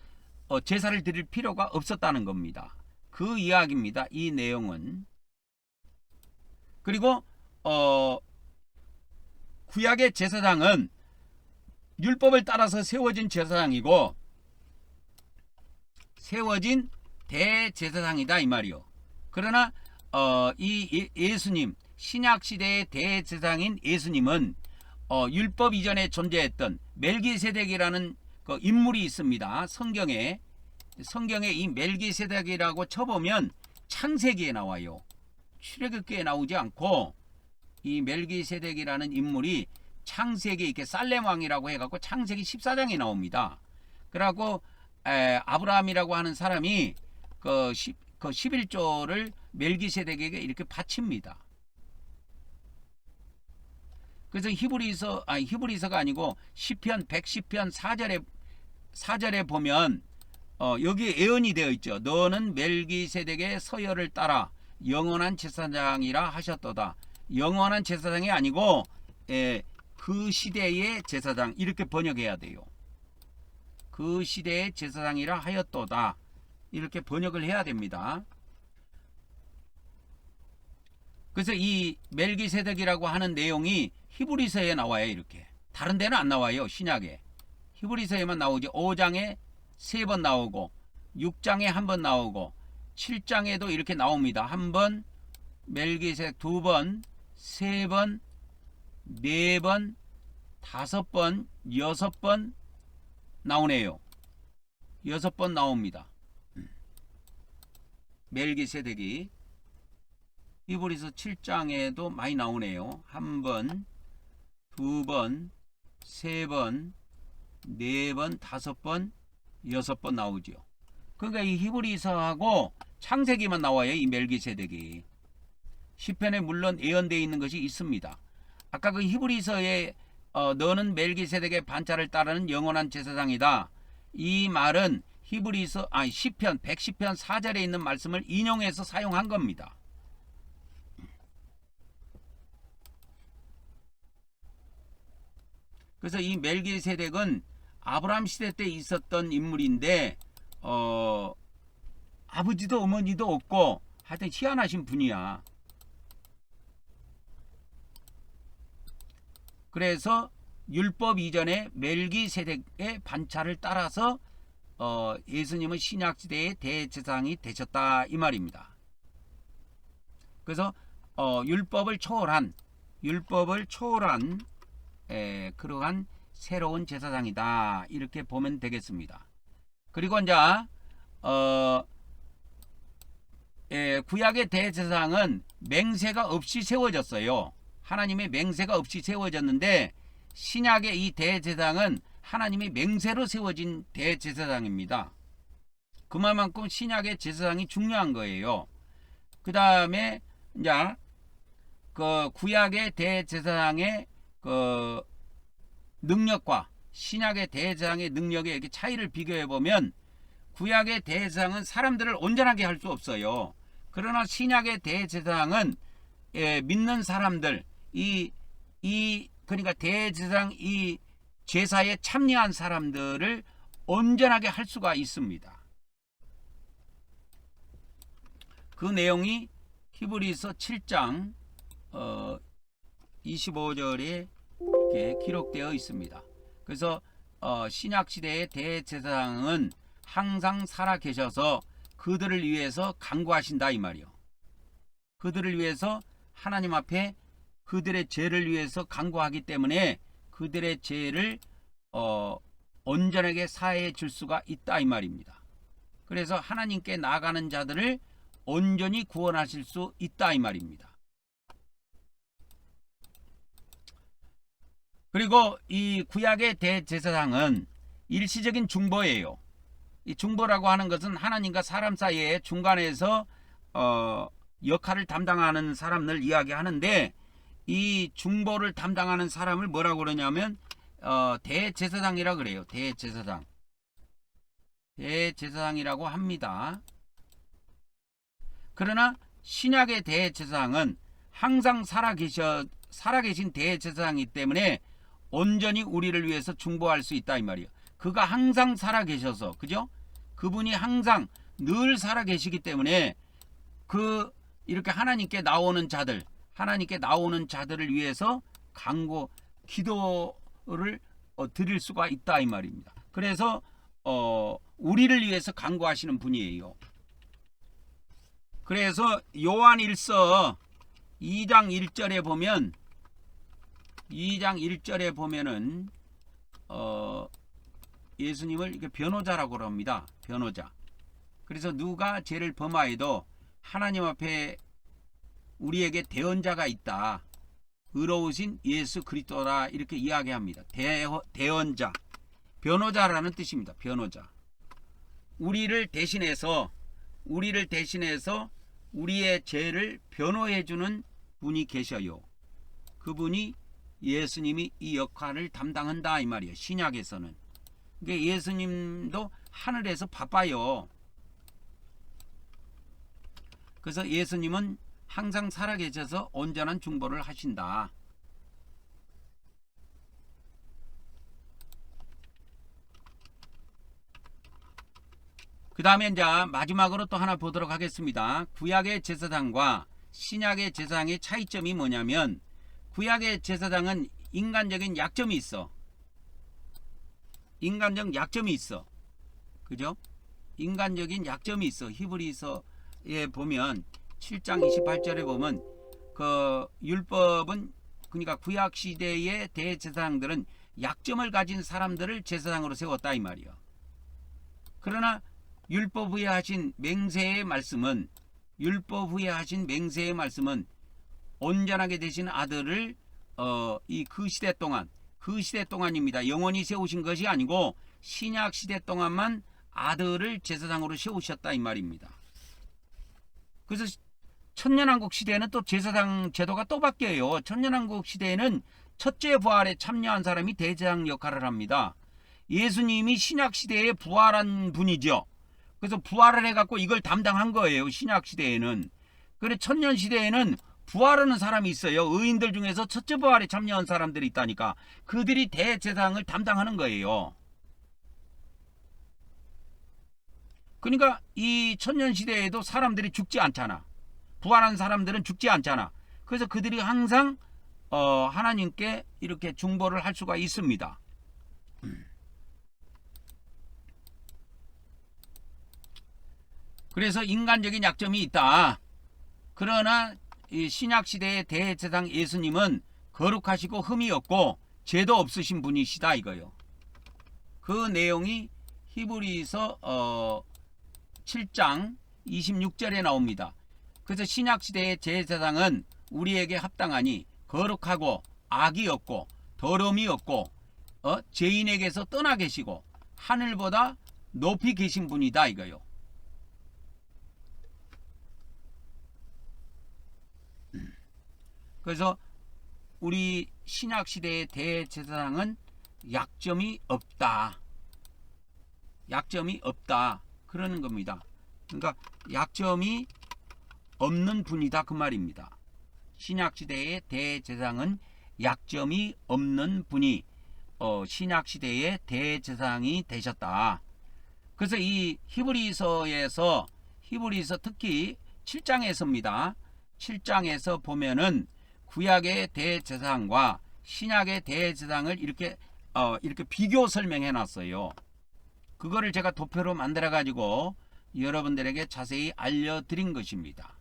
제사를 드릴 필요가 없었다는 겁니다. 그 이야기입니다. 이 내용은. 그리고 구약의 제사장은 율법을 따라서 세워진 제사장이고 세워진 대제사장이다 이 말이요. 그러나 이 예수님 신약 시대의 대제사장인 예수님은 율법 이전에 존재했던 멜기세덱이라는 그 인물이 있습니다. 성경에 이 멜기세덱이라고 쳐보면 창세기에 나와요. 출애굽기에 나오지 않고 이 멜기세덱이라는 인물이 창세기 이렇게 살렘 왕이라고 해갖고 창세기 14장에 나옵니다. 그러고 아브라함이라고 하는 사람이 그 11조를 멜기세덱에게 이렇게 바칩니다. 그래서 히브리서가 아니고 시편 110편 4절에 보면 여기 예언이 되어 있죠. 너는 멜기세덱의 서열을 따라 영원한 제사장이라 하셨도다. 영원한 제사장이 아니고 그 시대의 제사장 이렇게 번역해야 돼요. 그 시대의 제사장이라 하였도다. 이렇게 번역을 해야 됩니다. 그래서 이 멜기세덱이라고 하는 내용이 히브리서에 나와요. 이렇게. 다른 데는 안 나와요. 신약에. 히브리서에만 나오지. 5장에 3번 나오고 6장에 1번 나오고 7장에도 이렇게 나옵니다. 1번 멜기세덱 2번 3번 4번 5번 6번 나오네요. 6번 나옵니다. 멜기세덱이 히브리서 7장에도 많이 나오네요. 1번 2번 3번 4번 5번 6번 나오죠. 그러니까 이 히브리서하고 창세기만 나와요. 이 멜기세덱이. 시편에 물론 예언되어 있는 것이 있습니다. 아까 그 히브리서에 너는 멜기세덱의 반차를 따르는 영원한 제사장이다. 이 말은 시편 110편 4절에 있는 말씀을 인용해서 사용한 겁니다. 그래서 이 멜기세덱은 아브라함 시대 때 있었던 인물인데 아버지도 어머니도 없고 하여튼 희한하신 분이야. 그래서 율법 이전에 멜기세덱의 반차를 따라서 예수님은 신약시대의 대제사장이 되셨다 이 말입니다. 그래서 율법을 초월한 그러한 새로운 제사장이다 이렇게 보면 되겠습니다. 그리고 이제 구약의 대제사장은 맹세가 없이 세워졌어요. 하나님의 맹세가 없이 세워졌는데 신약의 이 대제사장은 하나님의 맹세로 세워진 대제사장입니다. 그만큼 신약의 제사장이 중요한 거예요. 그 다음에 이제 그 구약의 대제사장의 그 능력과 신약의 대제사장의 능력의 이렇게 차이를 비교해 보면 구약의 대제사장은 사람들을 온전하게 할 수 없어요. 그러나 신약의 대제사장은 믿는 사람들 그러니까 대제사장 이 제사에 참여한 사람들을 온전하게 할 수가 있습니다. 그 내용이 히브리서 7장 25절에 이렇게 기록되어 있습니다. 그래서 신약시대의 대제사장은 항상 살아 계셔서 그들을 위해서 간구하신다 이 말이요. 그들을 위해서 하나님 앞에 그들의 죄를 위해서 간구하기 때문에 그들의 죄를 온전하게 사해해 줄 수가 있다 이 말입니다. 그래서 하나님께 나아가는 자들을 온전히 구원하실 수 있다 이 말입니다. 그리고 이 구약의 대제사장은 일시적인 중보예요. 이 중보라고 하는 것은 하나님과 사람 사이에 중간에서 역할을 담당하는 사람을 이야기하는데, 이 중보를 담당하는 사람을 뭐라고 그러냐면 대제사장이라고 그래요. 대제사장이라고 합니다. 그러나 신약의 대제사장은 항상 살아계신 대제사장이기 때문에 온전히 우리를 위해서 중보할 수 있다 이 말이에요. 그가 항상 살아계셔서, 그죠? 그분이 항상 늘 살아계시기 때문에 이렇게 하나님께 나오는 자들을 위해서 기도를 드릴 수가 있다 이 말입니다. 그래서 우리를 위해서 간구하시는 분이에요. 그래서 요한 1서 2장 1절에 보면은 예수님을 이렇게 변호자라고 합니다. 변호자. 그래서 누가 죄를 범하여도 하나님 앞에 우리에게 대언자가 있다. 의로우신 예수 그리스도라 이렇게 이야기합니다. 대언자. 변호자라는 뜻입니다. 변호자. 우리를 대신해서 우리의 죄를 변호해 주는 분이 계셔요. 그분이 예수님이 이 역할을 담당한다 이 말이에요. 신약에서는. 그러니까 예수님도 하늘에서 바빠요. 그래서 예수님은 항상 살아계셔서 온전한 중보를 하신다. 그 다음에 이제 마지막으로 또 하나 보도록 하겠습니다. 구약의 제사장과 신약의 제사장의 차이점이 뭐냐면, 구약의 제사장은 인간적인 약점이 있어. 그죠? 인간적인 약점이 있어. 히브리서에 보면 7장 28절에 보면 그 율법은, 그러니까 구약 시대의 대제사장들은 약점을 가진 사람들을 제사장으로 세웠다 이 말이야. 그러나 율법 후에 하신 맹세의 말씀은 온전하게 되신 아들을 그 시대 동안입니다. 영원히 세우신 것이 아니고 신약 시대 동안만 아들을 제사장으로 세우셨다 이 말입니다. 그래서 천년왕국 시대에는 또 제사장 제도가 또 바뀌어요. 천년왕국 시대에는 첫째 부활에 참여한 사람이 대제사장 역할을 합니다. 예수님이 신약 시대에 부활한 분이죠. 그래서 부활을 해갖고 이걸 담당한 거예요. 신약 시대에는. 그래 천년 시대에는 부활하는 사람이 있어요. 의인들 중에서 첫째 부활에 참여한 사람들이 있다니까. 그들이 대제사장을 담당하는 거예요. 그러니까 이 천년 시대에도 사람들이 죽지 않잖아. 부활한 사람들은 죽지 않잖아. 그래서 그들이 항상 하나님께 이렇게 중보를 할 수가 있습니다. 그래서 인간적인 약점이 있다. 그러나 이 신약 시대의 대제사장 예수님은 거룩하시고 흠이 없고 죄도 없으신 분이시다 이거요. 그 내용이 히브리서 7장 26절에 나옵니다. 그래서 신약 시대의 제사장은 우리에게 합당하니 거룩하고 악이 없고 더러움이 없고 죄인에게서 떠나 계시고 하늘보다 높이 계신 분이다 이거요. 그래서 우리 신약 시대의 대제사장은 약점이 없다 그러는 겁니다. 그러니까 약점이 없는 분이다 그 말입니다. 신약 시대의 대제사장은 약점이 없는 분이 신약 시대의 대제사장이 되셨다. 그래서 이 히브리서 특히 7장에서입니다. 7장에서 보면은 구약의 대제사장과 신약의 대제사장을 이렇게 비교 설명해 놨어요. 그거를 제가 도표로 만들어 가지고 여러분들에게 자세히 알려드린 것입니다.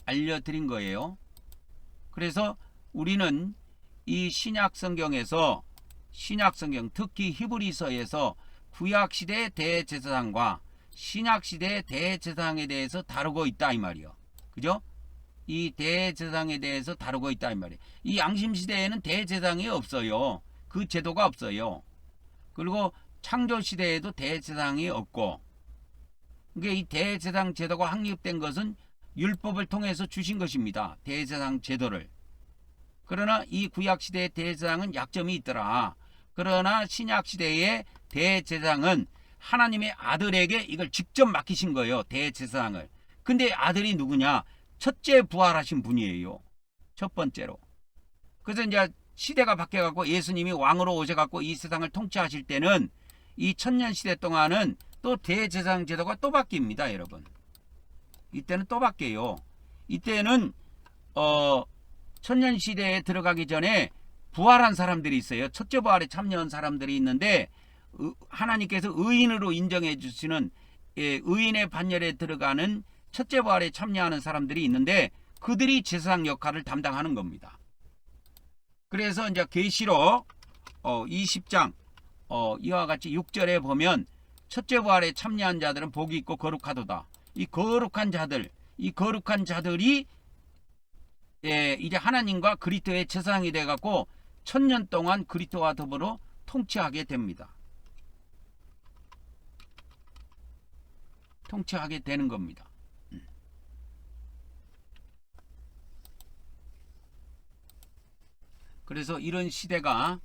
알려드린 거예요. 그래서 우리는 이 신약 성경에서 신약성경 특히 히브리서에서 구약시대 대제사장과 신약시대 대제사장에 대해서 다루고 있다 이 말이요. 그죠? 이 대제사장에 대해서 다루고 있다 이 말이에요. 이 양심시대에는 대제사장이 없어요. 그 제도가 없어요. 그리고 창조시대에도 대제사장이 없고, 그러니까 이 대제사장 제도가 확립된 것은 율법을 통해서 주신 것입니다. 대제사장 제도를. 그러나 이 구약시대의 대제사장은 약점이 있더라. 그러나 신약시대의 대제사장은 하나님의 아들에게 이걸 직접 맡기신 거예요. 대제사장을. 근데 아들이 누구냐? 첫째 부활하신 분이에요. 첫 번째로. 그래서 이제 시대가 바뀌어갖고 예수님이 왕으로 오셔갖고 이 세상을 통치하실 때는 이 천년 시대 동안은 또 대제사장 제도가 또 바뀝니다, 여러분. 이때는 또 바뀌어요. 이때는 천년 시대에 들어가기 전에 부활한 사람들이 있어요. 첫째 부활에 참여한 사람들이 있는데 하나님께서 의인으로 인정해 주시는 의인의 반열에 들어가는 첫째 부활에 참여하는 사람들이 있는데 그들이 제사장 역할을 담당하는 겁니다. 그래서 이제 계시록 20장 이와 같이 6절에 보면 첫째 부활에 참여한 자들은 복이 있고 거룩하도다. 이 거룩한 자들이 이제 하나님과 그리스도의 제사장이 돼 갖고 천년 동안 그리스도와 더불어 통치하게 됩니다. 통치하게 되는 겁니다. 그래서 이런 시대가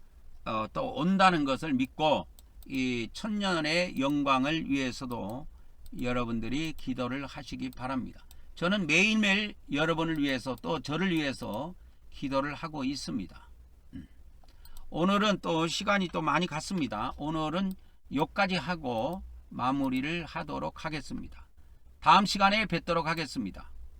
또 온다는 것을 믿고 이 천년의 영광을 위해서도 여러분들이 기도를 하시기 바랍니다. 저는 매일매일 여러분을 위해서 또 저를 위해서 기도를 하고 있습니다. 오늘은 또 시간이 또 많이 갔습니다. 오늘은 여기까지 하고 마무리를 하도록 하겠습니다. 다음 시간에 뵙도록 하겠습니다.